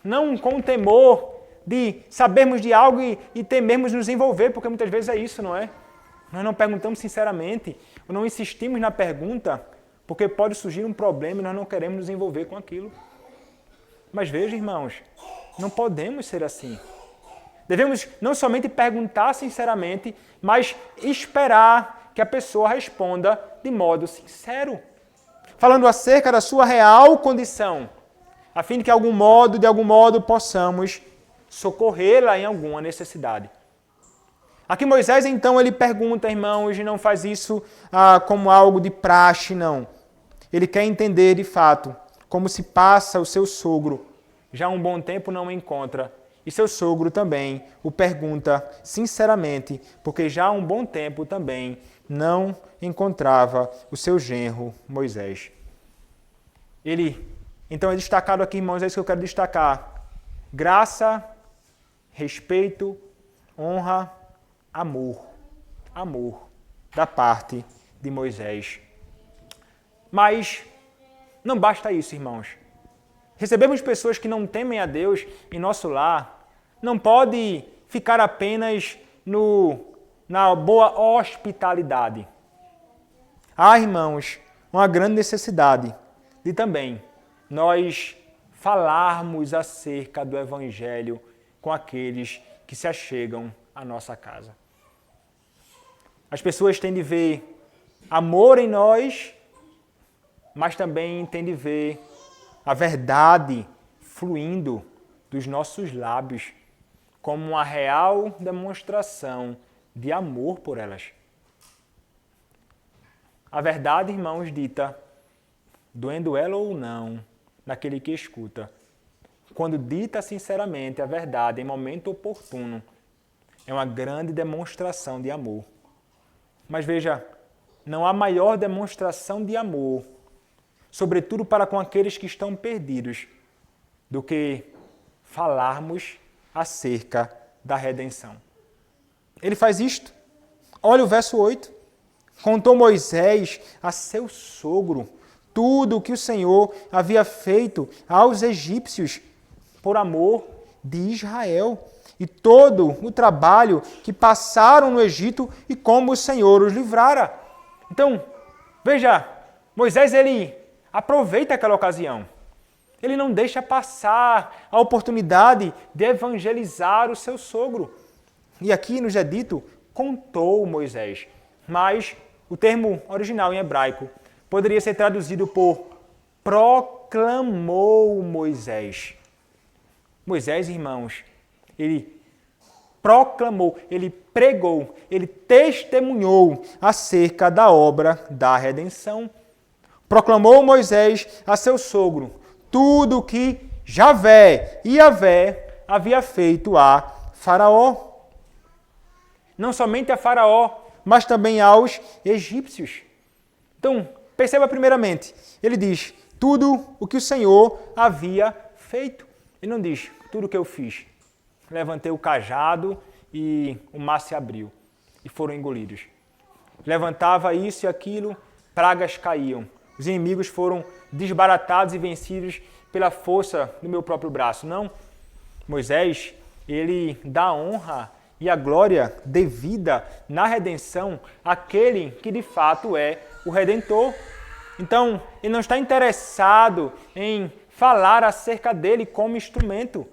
não com o temor de sabermos de algo e temermos nos envolver, porque muitas vezes é isso, não é? Nós não perguntamos sinceramente, ou não insistimos na pergunta, porque pode surgir um problema e nós não queremos nos envolver com aquilo. Mas veja, irmãos, não podemos ser assim. Devemos não somente perguntar sinceramente, mas esperar que a pessoa responda de modo sincero, falando acerca da sua real condição, a fim de que de algum modo, possamos socorrê-la em alguma necessidade. Aqui Moisés, então, ele pergunta, irmãos, e não faz isso como algo de praxe, não. Ele quer entender, de fato, como se passa o seu sogro. Já há um bom tempo não o encontra. E seu sogro também o pergunta sinceramente, porque já há um bom tempo também não encontrava o seu genro Moisés. Então é destacado aqui, irmãos, é isso que eu quero destacar. Graça, respeito, honra, amor. Amor da parte de Moisés. Mas não basta isso, irmãos. Recebemos pessoas que não temem a Deus em nosso lar. Não pode ficar apenas na boa hospitalidade. Há, irmãos, uma grande necessidade de também nós falarmos acerca do Evangelho com aqueles que se achegam à nossa casa. As pessoas têm de ver amor em nós, mas também têm de ver a verdade fluindo dos nossos lábios como uma real demonstração de amor por elas. A verdade, irmãos, dita, doendo ela ou não, naquele que escuta. Quando dita sinceramente a verdade em momento oportuno, é uma grande demonstração de amor. Mas veja, não há maior demonstração de amor, sobretudo para com aqueles que estão perdidos, do que falarmos acerca da redenção. Ele faz isto. Olha o verso 8. Contou Moisés a seu sogro tudo o que o Senhor havia feito aos egípcios por amor de Israel e todo o trabalho que passaram no Egito e como o Senhor os livrara. Então, veja, Moisés ele aproveita aquela ocasião. Ele não deixa passar a oportunidade de evangelizar o seu sogro. E aqui nos é dito, contou Moisés. Mas o termo original em hebraico poderia ser traduzido por proclamou Moisés. Moisés, irmãos, ele proclamou, ele pregou, ele testemunhou acerca da obra da redenção. Proclamou Moisés a seu sogro tudo o que Javé havia feito a Faraó. Não somente a Faraó, mas também aos egípcios. Então, perceba primeiramente, ele diz tudo o que o Senhor havia feito. Ele não diz tudo o que eu fiz. Levantei o cajado e o mar se abriu e foram engolidos. Levantava isso e aquilo, pragas caíam. Os inimigos foram desbaratados e vencidos pela força do meu próprio braço. Não. Moisés, ele dá a honra e a glória devida na redenção àquele que de fato é o Redentor. Então, ele não está interessado em falar acerca dele como instrumento.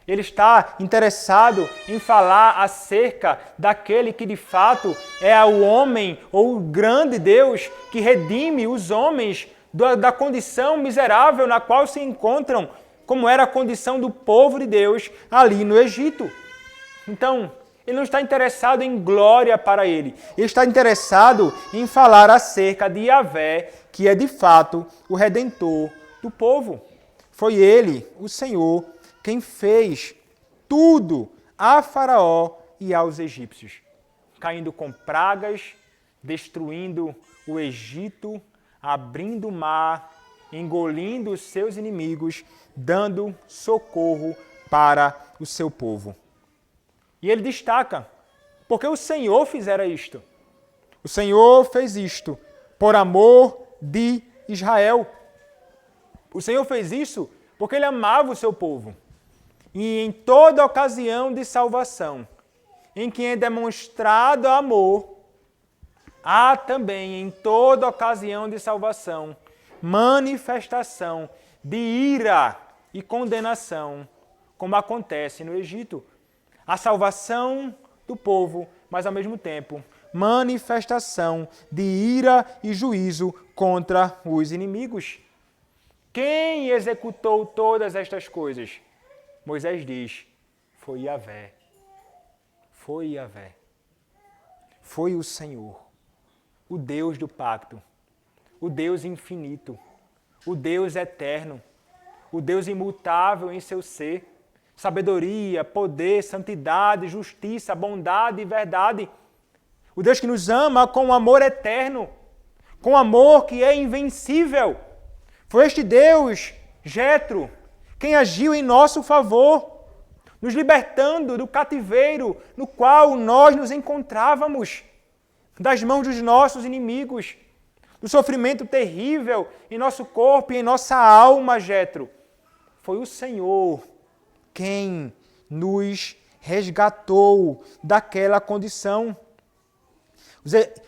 Ele está interessado em falar acerca daquele que de fato é o homem ou o grande Deus que redime os homens da condição miserável na qual se encontram, como era a condição do povo de Deus ali no Egito. Então, ele não está interessado em glória para ele. Ele está interessado em falar acerca de Yahvé, que é de fato o Redentor do povo. Foi ele, o Senhor, quem fez tudo a Faraó e aos egípcios, caindo com pragas, destruindo o Egito, abrindo o mar, engolindo os seus inimigos, dando socorro para o seu povo. E ele destaca, porque o Senhor fizera isto. O Senhor fez isto por amor de Israel. O Senhor fez isso porque ele amava o seu povo. E em toda ocasião de salvação, em que é demonstrado amor, há também em toda ocasião de salvação manifestação de ira e condenação, como acontece no Egito. A salvação do povo, mas ao mesmo tempo manifestação de ira e juízo contra os inimigos. Quem executou todas estas coisas? Moisés diz, foi Yahvé. Foi Yahvé. Foi o Senhor, o Deus do pacto, o Deus infinito, o Deus eterno, o Deus imutável em seu ser, sabedoria, poder, santidade, justiça, bondade e verdade. O Deus que nos ama com um amor eterno, com amor que é invencível. Foi este Deus, Jetro, quem agiu em nosso favor, nos libertando do cativeiro no qual nós nos encontrávamos, das mãos dos nossos inimigos, do sofrimento terrível em nosso corpo e em nossa alma, Jetro. Foi o Senhor quem nos resgatou daquela condição.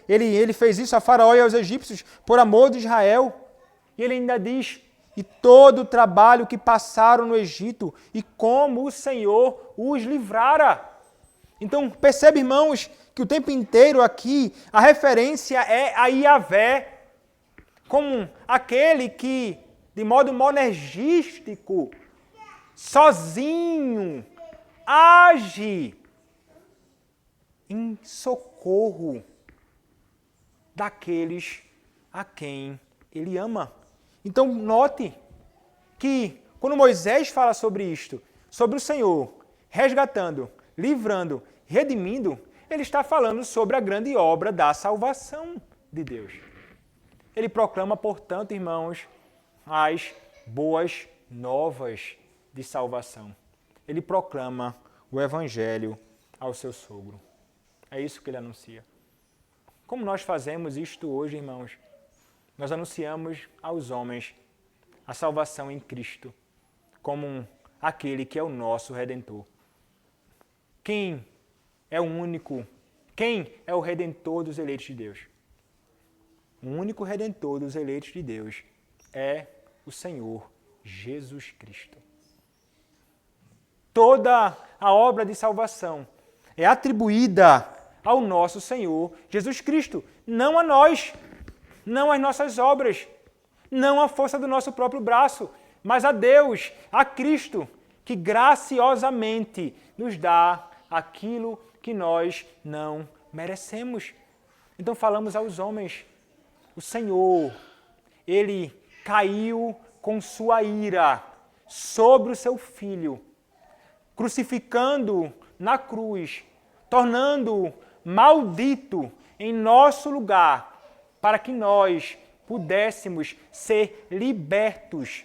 Ele fez isso a Faraó e aos egípcios por amor de Israel. E ele ainda diz, e todo o trabalho que passaram no Egito e como o Senhor os livrara. Então, percebe, irmãos, que o tempo inteiro aqui a referência é a Yahvé, como aquele que, de modo monergístico, sozinho, age em socorro daqueles a quem ele ama. Então, note que quando Moisés fala sobre isto, sobre o Senhor resgatando, livrando, redimindo, ele está falando sobre a grande obra da salvação de Deus. Ele proclama, portanto, irmãos, as boas novas de salvação. Ele proclama o Evangelho ao seu sogro. É isso que ele anuncia. Como nós fazemos isto hoje, irmãos? Nós anunciamos aos homens a salvação em Cristo, como aquele que é o nosso Redentor. Quem é o único? Quem é o Redentor dos eleitos de Deus? O único Redentor dos eleitos de Deus é o Senhor Jesus Cristo. Toda a obra de salvação é atribuída ao nosso Senhor Jesus Cristo, não a nós, não às nossas obras, não à força do nosso próprio braço, mas a Deus, a Cristo, que graciosamente nos dá aquilo que nós não merecemos. Então falamos aos homens, o Senhor, Ele caiu com sua ira sobre o seu Filho, crucificando na cruz, tornando-o maldito em nosso lugar, para que nós pudéssemos ser libertos,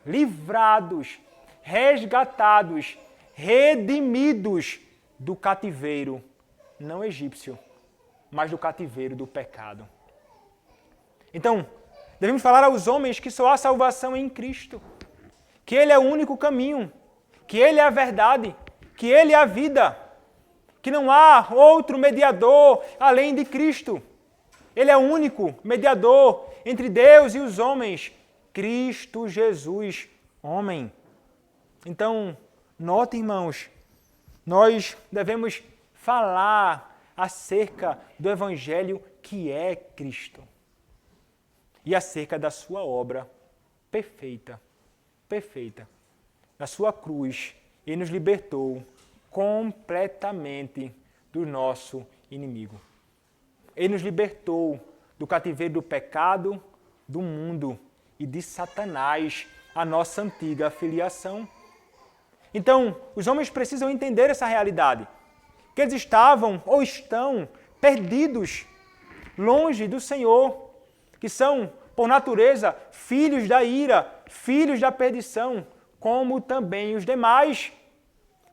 livrados, resgatados, redimidos do cativeiro, não egípcio, mas do cativeiro do pecado. Então, devemos falar aos homens que só há salvação em Cristo, que Ele é o único caminho, que Ele é a verdade, que Ele é a vida, que não há outro mediador além de Cristo. Ele é o único mediador entre Deus e os homens, Cristo Jesus, homem. Então, notem, irmãos, nós devemos falar acerca do Evangelho que é Cristo e acerca da sua obra perfeita, na sua cruz, Ele nos libertou completamente do nosso inimigo. Ele nos libertou do cativeiro do pecado, do mundo e de Satanás, a nossa antiga filiação. Então, os homens precisam entender essa realidade, que eles estavam ou estão perdidos, longe do Senhor, que são, por natureza, filhos da ira, filhos da perdição, como também os demais.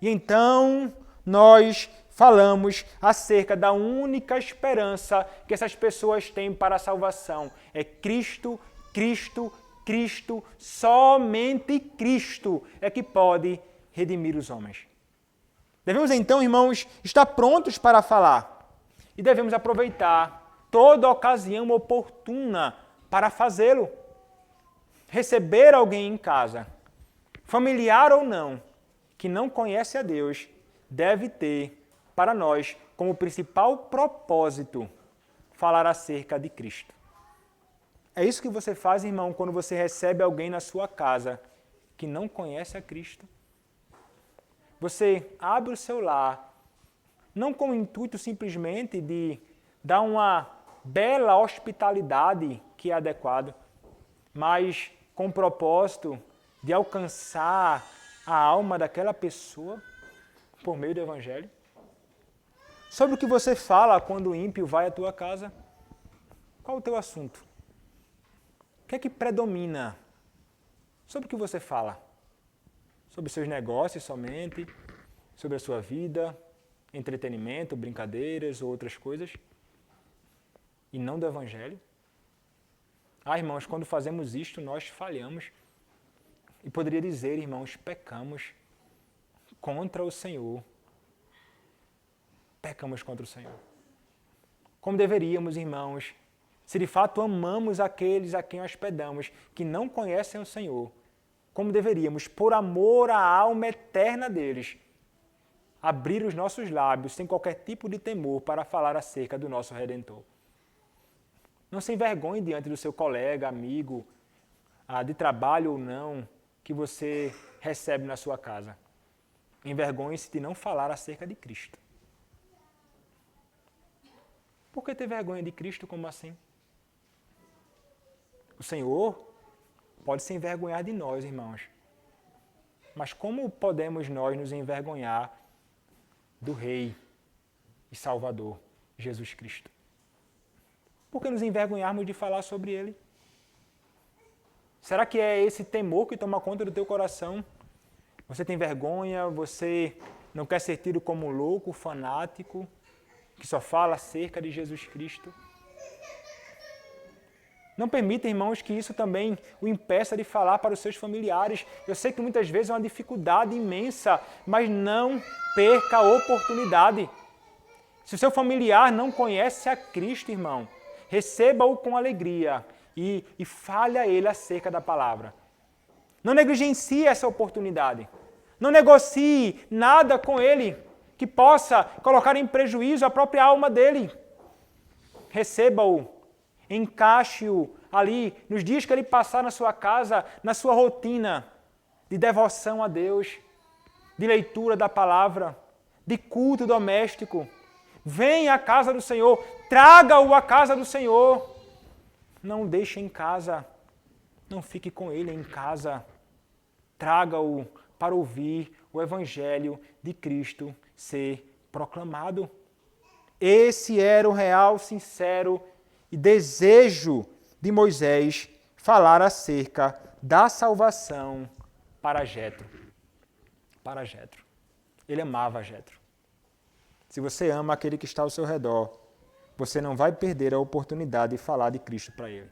E então, nós falamos acerca da única esperança que essas pessoas têm para a salvação. É Cristo, Cristo, Cristo, somente Cristo é que pode redimir os homens. Devemos então, irmãos, estar prontos para falar. E devemos aproveitar toda ocasião oportuna para fazê-lo. Receber alguém em casa, familiar ou não, que não conhece a Deus, deve ter, para nós, como principal propósito, falar acerca de Cristo. É isso que você faz, irmão, quando você recebe alguém na sua casa que não conhece a Cristo. Você abre o seu lar, não com o intuito simplesmente de dar uma bela hospitalidade que é adequado, mas com o propósito de alcançar a alma daquela pessoa por meio do Evangelho. Sobre o que você fala quando o ímpio vai à tua casa? Qual o teu assunto? O que é que predomina? Sobre o que você fala? Sobre seus negócios somente? Sobre a sua vida? Entretenimento, brincadeiras ou outras coisas? E não do Evangelho? Ah, irmãos, quando fazemos isto, nós falhamos. E poderia dizer, irmãos, pecamos contra o Senhor. Pecamos contra o Senhor. Como deveríamos, irmãos, se de fato amamos aqueles a quem hospedamos, que não conhecem o Senhor, como deveríamos, por amor à alma eterna deles, abrir os nossos lábios sem qualquer tipo de temor para falar acerca do nosso Redentor. Não se envergonhe diante do seu colega, amigo, de trabalho ou não, que você recebe na sua casa. Envergonhe-se de não falar acerca de Cristo. Por que ter vergonha de Cristo? Como assim? O Senhor pode se envergonhar de nós, irmãos. Mas como podemos nós nos envergonhar do Rei e Salvador, Jesus Cristo? Por que nos envergonharmos de falar sobre Ele? Será que é esse temor que toma conta do teu coração? Você tem vergonha, você não quer ser tido como louco, fanático, que só fala acerca de Jesus Cristo? Não permita, irmãos, que isso também o impeça de falar para os seus familiares. Eu sei que muitas vezes é uma dificuldade imensa, mas não perca a oportunidade. Se o seu familiar não conhece a Cristo, irmão, receba-o com alegria e fale a ele acerca da palavra. Não negligencie essa oportunidade. Não negocie nada com ele que possa colocar em prejuízo a própria alma dele. Receba-o, encaixe-o ali nos dias que ele passar na sua casa, na sua rotina de devoção a Deus, de leitura da palavra, de culto doméstico. Venha à casa do Senhor, traga-o à casa do Senhor. Não o deixe em casa, não fique com ele em casa. Traga-o para ouvir o Evangelho de Cristo ser proclamado. Esse era o real, sincero e desejo de Moisés falar acerca da salvação para Jetro. Para Jetro. Ele amava Jetro. Se você ama aquele que está ao seu redor, você não vai perder a oportunidade de falar de Cristo para ele.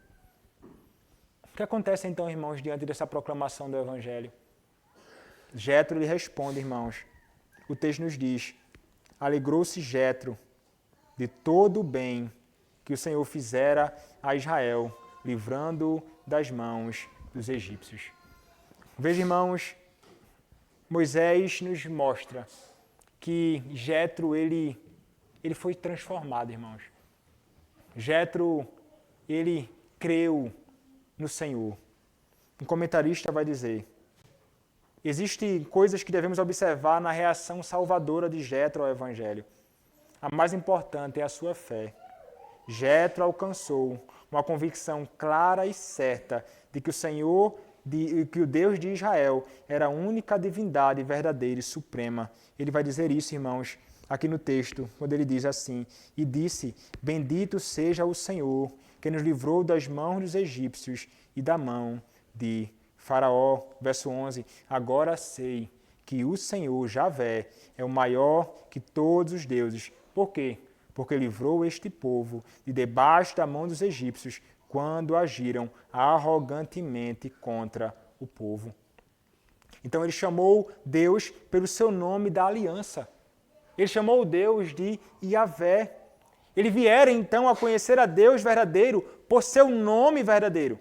O que acontece então, irmãos, diante dessa proclamação do Evangelho? Jetro lhe responde, irmãos. O texto nos diz: alegrou-se Jetro de todo o bem que o Senhor fizera a Israel, livrando-o das mãos dos egípcios. Veja, irmãos, Moisés nos mostra que Jetro, ele foi transformado, irmãos. Jetro, ele creu no Senhor. Um comentarista vai dizer: existem coisas que devemos observar na reação salvadora de Jetro ao Evangelho. A mais importante é a sua fé. Jetro alcançou uma convicção clara e certa de que o Senhor, que o Deus de Israel era a única divindade verdadeira e suprema. Ele vai dizer isso, irmãos, aqui no texto, quando ele diz assim: e disse, bendito seja o Senhor, que nos livrou das mãos dos egípcios e da mão de Faraó. Verso 11, agora sei que o Senhor, Javé, é o maior que todos os deuses. Por quê? Porque livrou este povo de debaixo da mão dos egípcios, quando agiram arrogantemente contra o povo. Então ele chamou Deus pelo seu nome da aliança. Ele chamou o Deus de Yahvé. Eles vieram então a conhecer a Deus verdadeiro por seu nome verdadeiro.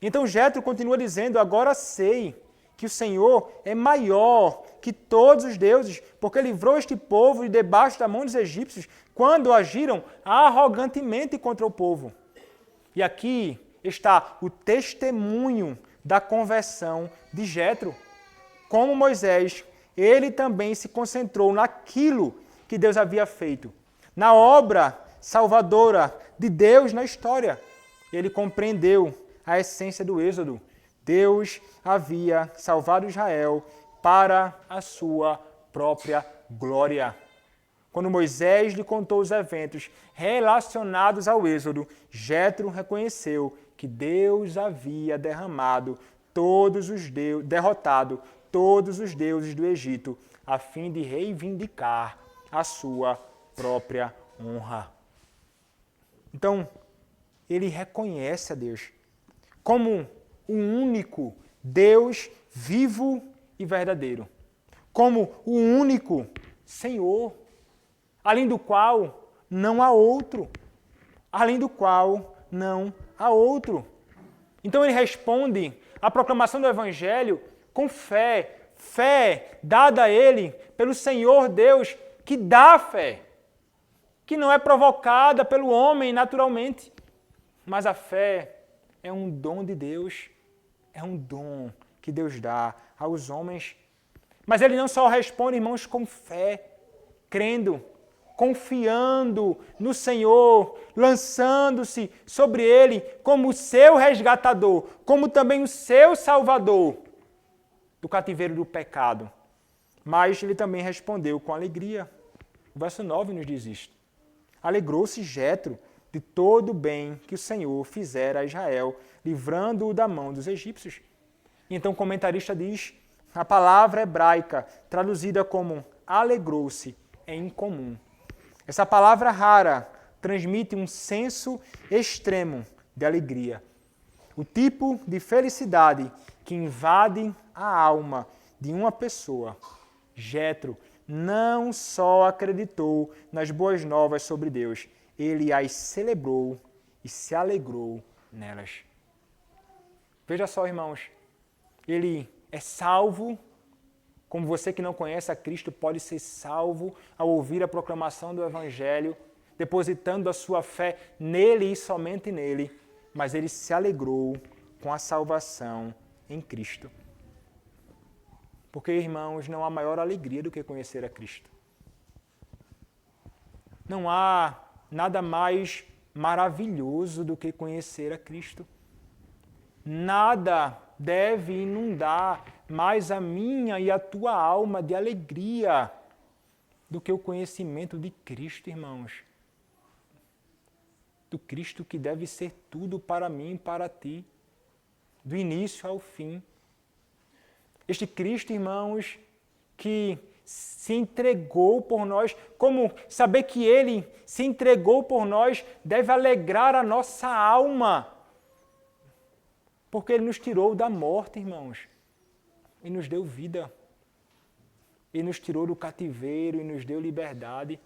Então Jetro continua dizendo, agora sei que o Senhor é maior que todos os deuses, porque livrou este povo de debaixo da mão dos egípcios, quando agiram arrogantemente contra o povo. E aqui está o testemunho da conversão de Jetro. Como Moisés, ele também se concentrou naquilo que Deus havia feito, na obra salvadora de Deus na história. Ele compreendeu a essência do Êxodo. Deus havia salvado Israel para a sua própria glória. Quando Moisés lhe contou os eventos relacionados ao Êxodo, Jetro reconheceu que Deus havia derrotado todos os deuses do Egito, a fim de reivindicar a sua própria honra. Então, ele reconhece a Deus como o único Deus vivo e verdadeiro, como o único Senhor, além do qual não há outro, Então ele responde à proclamação do Evangelho com fé dada a ele pelo Senhor Deus, que dá fé, que não é provocada pelo homem naturalmente, mas a fé é um dom de Deus, é um dom que Deus dá aos homens. Mas ele não só responde, irmãos, com fé, crendo, confiando no Senhor, lançando-se sobre Ele como o seu resgatador, como também o seu salvador do cativeiro do pecado. Mas ele também respondeu com alegria. O verso 9 nos diz isto. Alegrou-se Jetro de todo o bem que o Senhor fizera a Israel, livrando-o da mão dos egípcios. Então o comentarista diz, a palavra hebraica, traduzida como alegrou-se, é incomum. Essa palavra rara transmite um senso extremo de alegria. O tipo de felicidade que invade a alma de uma pessoa. Jetro não só acreditou nas boas novas sobre Deus, ele as celebrou e se alegrou nelas. Veja só, irmãos, ele é salvo, como você que não conhece a Cristo pode ser salvo ao ouvir a proclamação do Evangelho, depositando a sua fé nele e somente nele, mas ele se alegrou com a salvação em Cristo. Porque, irmãos, não há maior alegria do que conhecer a Cristo. Não há nada mais maravilhoso do que conhecer a Cristo. Nada deve inundar mais a minha e a tua alma de alegria do que o conhecimento de Cristo, irmãos. Do Cristo que deve ser tudo para mim e para ti, do início ao fim. Este Cristo, irmãos, que se entregou por nós, como saber que Ele se entregou por nós deve alegrar a nossa alma, porque Ele nos tirou da morte, irmãos, e nos deu vida. Ele nos tirou do cativeiro e nos deu liberdade.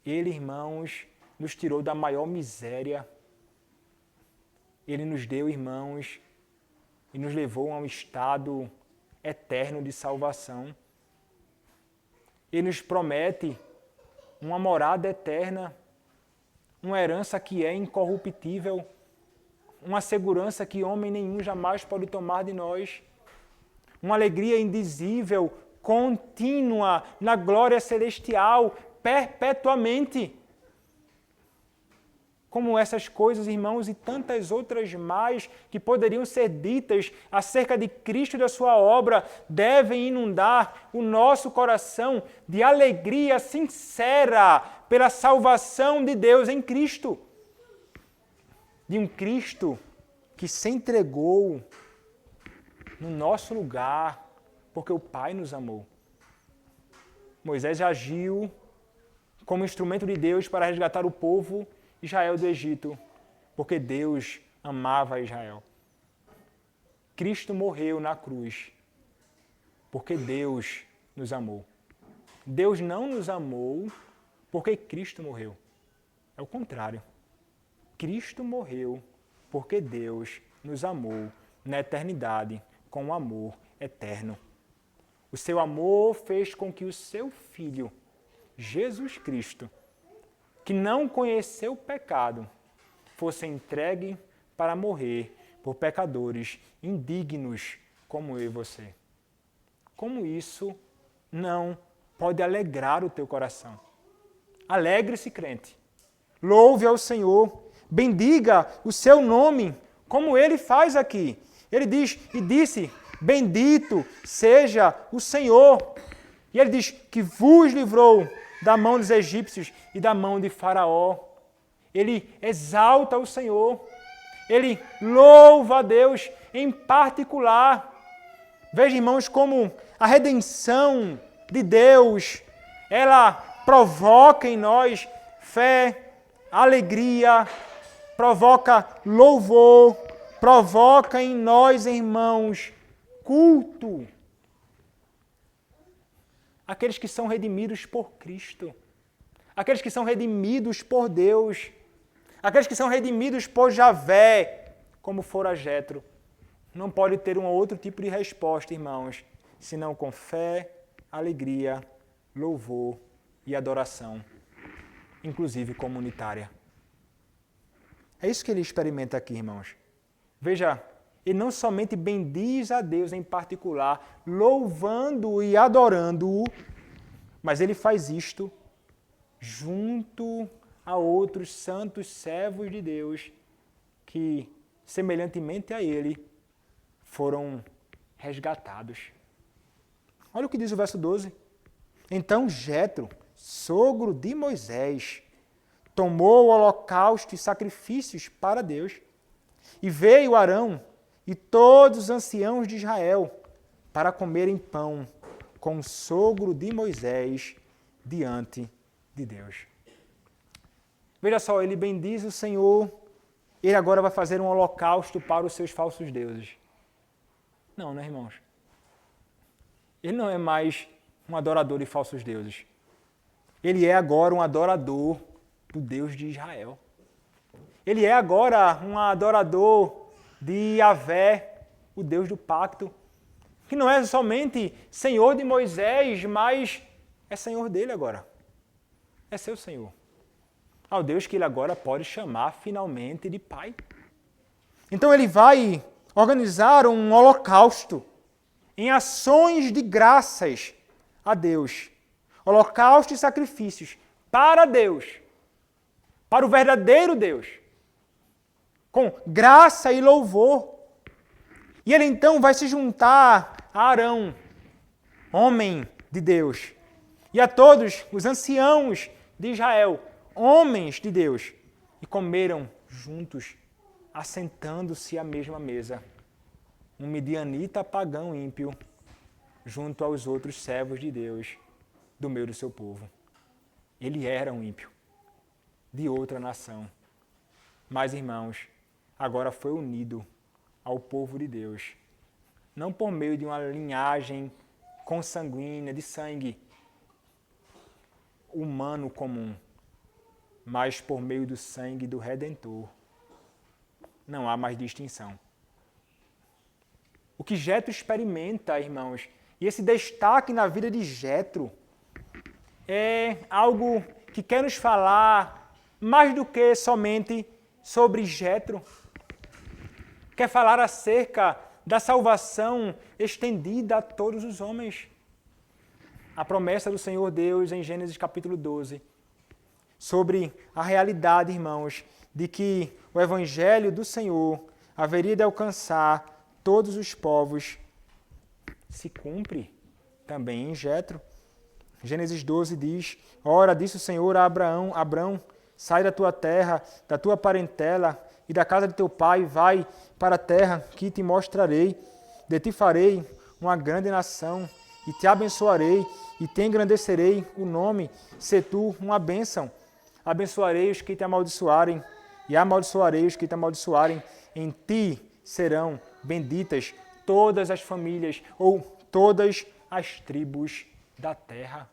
Ele, irmãos, nos tirou da maior miséria. Ele nos deu, irmãos, e nos levou a um estado eterno de salvação. Ele nos promete uma morada eterna, uma herança que é incorruptível, uma segurança que homem nenhum jamais pode tomar de nós, uma alegria indizível, contínua, na glória celestial, perpetuamente. Como essas coisas, irmãos, e tantas outras mais que poderiam ser ditas acerca de Cristo e da sua obra, devem inundar o nosso coração de alegria sincera pela salvação de Deus em Cristo. De um Cristo que se entregou no nosso lugar, porque o Pai nos amou. Moisés agiu como instrumento de Deus para resgatar o povo Israel do Egito, porque Deus amava Israel. Cristo morreu na cruz, porque Deus nos amou. Deus não nos amou porque Cristo morreu. É o contrário. Cristo morreu porque Deus nos amou na eternidade com um amor eterno. O seu amor fez com que o seu Filho, Jesus Cristo, que não conheceu o pecado, fosse entregue para morrer por pecadores indignos como eu e você. Como isso não pode alegrar o teu coração? Alegre-se, crente. Louve ao Senhor. Bendiga o seu nome, como ele faz aqui. Ele diz, e disse, bendito seja o Senhor. E ele diz que vos livrou da mão dos egípcios e da mão de Faraó. Ele exalta o Senhor. Ele louva a Deus em particular. Veja, irmãos, como a redenção de Deus, ela provoca em nós fé, alegria, provoca louvor, provoca em nós, irmãos, culto. Aqueles que são redimidos por Cristo, aqueles que são redimidos por Deus, aqueles que são redimidos por Javé, como fora Jetro, não pode ter um outro tipo de resposta, irmãos, senão com fé, alegria, louvor e adoração, inclusive comunitária. É isso que ele experimenta aqui, irmãos. Veja, ele não somente bendiz a Deus em particular, louvando-o e adorando-o, mas ele faz isto junto a outros santos servos de Deus que, semelhantemente a ele, foram resgatados. Olha o que diz o verso 12. Então Jetro, sogro de Moisés, tomou o holocausto e sacrifícios para Deus, e veio Arão e todos os anciãos de Israel para comerem pão com o sogro de Moisés diante de Deus. Veja só, ele bendiz o Senhor, ele agora vai fazer um holocausto para os seus falsos deuses. Não, né, irmãos? Ele não é mais um adorador de falsos deuses. Ele é agora um adorador do Deus de Israel. Ele é agora um adorador de Yahvé, o Deus do pacto, que não é somente Senhor de Moisés, mas é Senhor dele agora. É seu Senhor. Ao Deus que ele agora pode chamar finalmente de Pai. Então ele vai organizar um holocausto em ações de graças a Deus. Holocausto e sacrifícios para Deus, para o verdadeiro Deus, com graça e louvor. E ele então vai se juntar a Arão, homem de Deus, e a todos os anciãos de Israel, homens de Deus, e comeram juntos, assentando-se à mesma mesa, um midianita pagão ímpio, junto aos outros servos de Deus, do meio do seu povo. Ele era um ímpio, de outra nação. Mas, irmãos, agora foi unido ao povo de Deus, não por meio de uma linhagem consanguínea, de sangue humano comum, mas por meio do sangue do Redentor. Não há mais distinção. O que Jetro experimenta, irmãos, e esse destaque na vida de Jetro, é algo que quer nos falar mais do que somente sobre Jetro. Quer falar acerca da salvação estendida a todos os homens. A promessa do Senhor Deus em Gênesis capítulo 12, sobre a realidade, irmãos, de que o Evangelho do Senhor haveria de alcançar todos os povos, se cumpre também em Jetro. Gênesis 12 diz, ora, disse o Senhor a Abrão, sai da tua terra, da tua parentela e da casa de teu pai, vai para a terra que te mostrarei. De ti farei uma grande nação e te abençoarei e te engrandecerei o nome, se tu uma bênção. Abençoarei os que te amaldiçoarem e amaldiçoarei os que te amaldiçoarem. Em ti serão benditas todas as famílias ou todas as tribos da terra.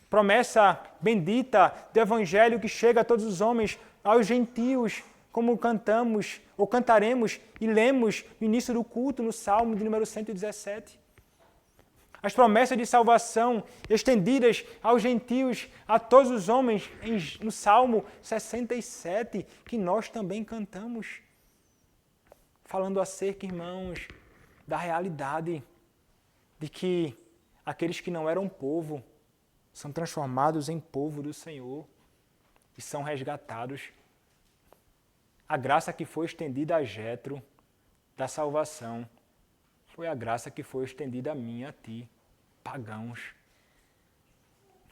Promessa bendita do Evangelho que chega a todos os homens, aos gentios, como cantamos ou cantaremos e lemos no início do culto, no Salmo de número 117. As promessas de salvação estendidas aos gentios, a todos os homens, no Salmo 67, que nós também cantamos. Falando acerca, irmãos, da realidade de que aqueles que não eram povo são transformados em povo do Senhor e são resgatados. A graça que foi estendida a Jetro da salvação foi a graça que foi estendida a mim e a ti, pagãos.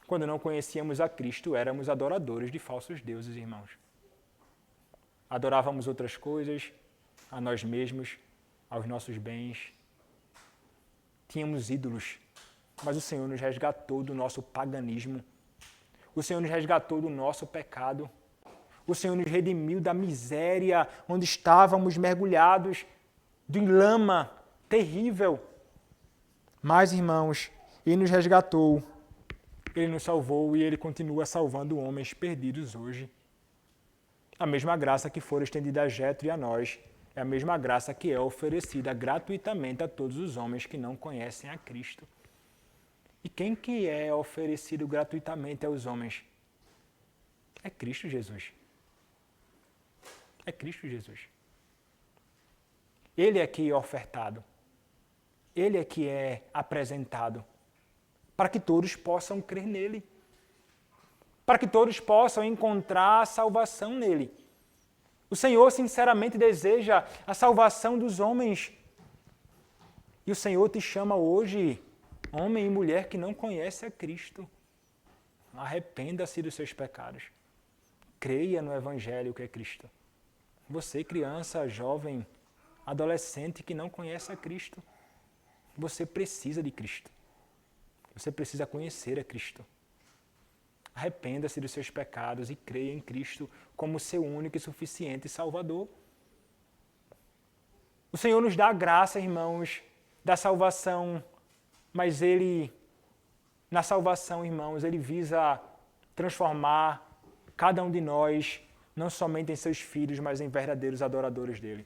Quando não conhecíamos a Cristo, éramos adoradores de falsos deuses, irmãos. Adorávamos outras coisas, a nós mesmos, aos nossos bens. Tínhamos ídolos, mas o Senhor nos resgatou do nosso paganismo. O Senhor nos resgatou do nosso pecado. O Senhor nos redimiu da miséria onde estávamos mergulhados, de lama terrível. Mas, irmãos, Ele nos resgatou, Ele nos salvou e Ele continua salvando homens perdidos hoje. A mesma graça que foi estendida a Jetro e a nós é a mesma graça que é oferecida gratuitamente a todos os homens que não conhecem a Cristo. E quem que é oferecido gratuitamente aos homens? É Cristo Jesus. É Cristo Jesus. Ele é que é ofertado. Ele é que é apresentado para que todos possam crer nele, para que todos possam encontrar a salvação nele. O Senhor sinceramente deseja a salvação dos homens. E o Senhor te chama hoje, homem e mulher que não conhece a Cristo. Arrependa-se dos seus pecados. Creia no Evangelho que é Cristo. Você, criança, jovem, adolescente que não conhece a Cristo, você precisa de Cristo. Você precisa conhecer a Cristo. Arrependa-se dos seus pecados e creia em Cristo como seu único e suficiente Salvador. O Senhor nos dá a graça, irmãos, da salvação, mas Ele, na salvação, irmãos, Ele visa transformar cada um de nós, não somente em seus filhos, mas em verdadeiros adoradores dEle.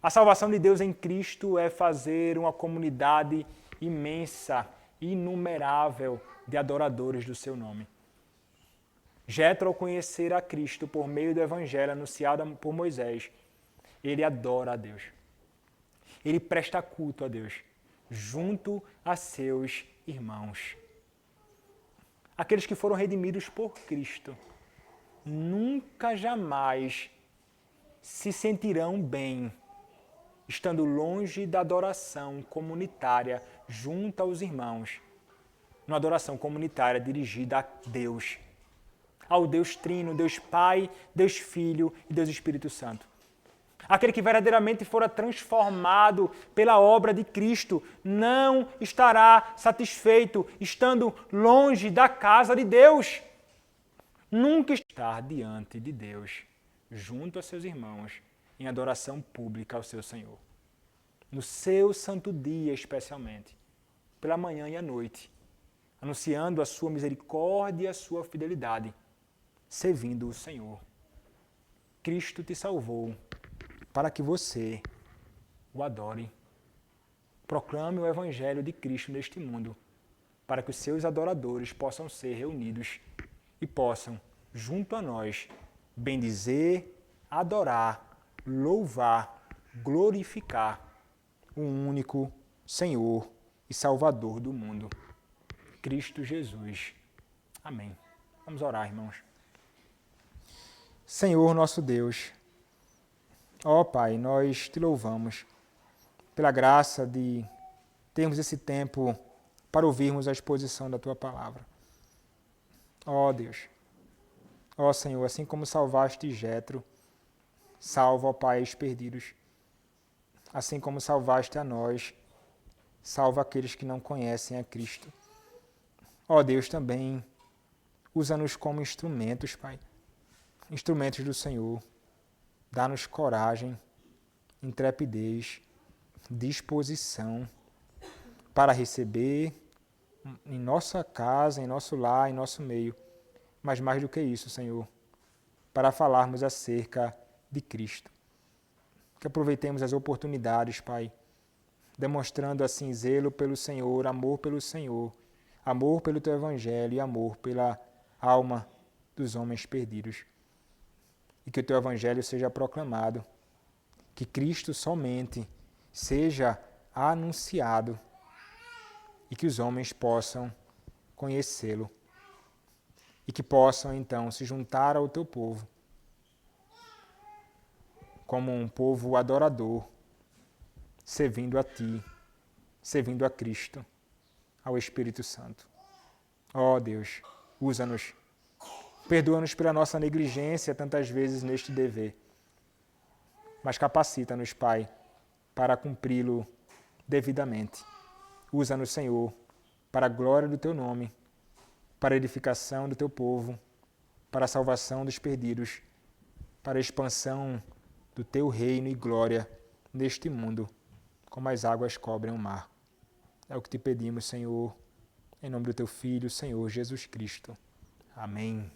A salvação de Deus em Cristo é fazer uma comunidade imensa, inumerável de adoradores do seu nome. Jetro, ao conhecer a Cristo por meio do Evangelho anunciado por Moisés, ele adora a Deus. Ele presta culto a Deus, junto a seus irmãos. Aqueles que foram redimidos por Cristo nunca jamais se sentirão bem estando longe da adoração comunitária junto aos irmãos, uma adoração comunitária dirigida a Deus, ao Deus Trino, Deus Pai, Deus Filho e Deus Espírito Santo. Aquele que verdadeiramente fora transformado pela obra de Cristo não estará satisfeito estando longe da casa de Deus. Nunca estar diante de Deus, junto a seus irmãos, em adoração pública ao seu Senhor. No seu santo dia, especialmente, pela manhã e à noite, anunciando a sua misericórdia e a sua fidelidade, servindo o Senhor. Cristo te salvou para que você o adore. Proclame o Evangelho de Cristo neste mundo, para que os seus adoradores possam ser reunidos e possam, junto a nós, bendizer, adorar, louvar, glorificar o único Senhor e Salvador do mundo, Cristo Jesus. Amém. Vamos orar, irmãos. Senhor nosso Deus, ó Pai, nós te louvamos pela graça de termos esse tempo para ouvirmos a exposição da Tua Palavra. Ó Deus, ó Senhor, assim como salvaste Jetro, salva, ó Pai, os perdidos. Assim como salvaste a nós, salva aqueles que não conhecem a Cristo. Ó Deus, também usa-nos como instrumentos, Pai. Instrumentos do Senhor. Dá-nos coragem, intrepidez, disposição para receber em nossa casa, em nosso lar, em nosso meio, mas mais do que isso, Senhor, para falarmos acerca de Cristo. Que aproveitemos as oportunidades, Pai, demonstrando assim zelo pelo Senhor, amor pelo Senhor, amor pelo Teu Evangelho e amor pela alma dos homens perdidos. E que o Teu Evangelho seja proclamado, que Cristo somente seja anunciado e que os homens possam conhecê-lo e que possam então se juntar ao Teu povo como um povo adorador, servindo a Ti, servindo a Cristo, ao Espírito Santo. Ó Deus, usa-nos, perdoa-nos pela nossa negligência tantas vezes neste dever, mas capacita-nos, Pai, para cumpri-lo devidamente. Usa-nos, Senhor, para a glória do Teu nome, para a edificação do Teu povo, para a salvação dos perdidos, para a expansão do Teu reino e glória neste mundo, como as águas cobrem o mar. É o que te pedimos, Senhor, em nome do Teu Filho, Senhor Jesus Cristo. Amém.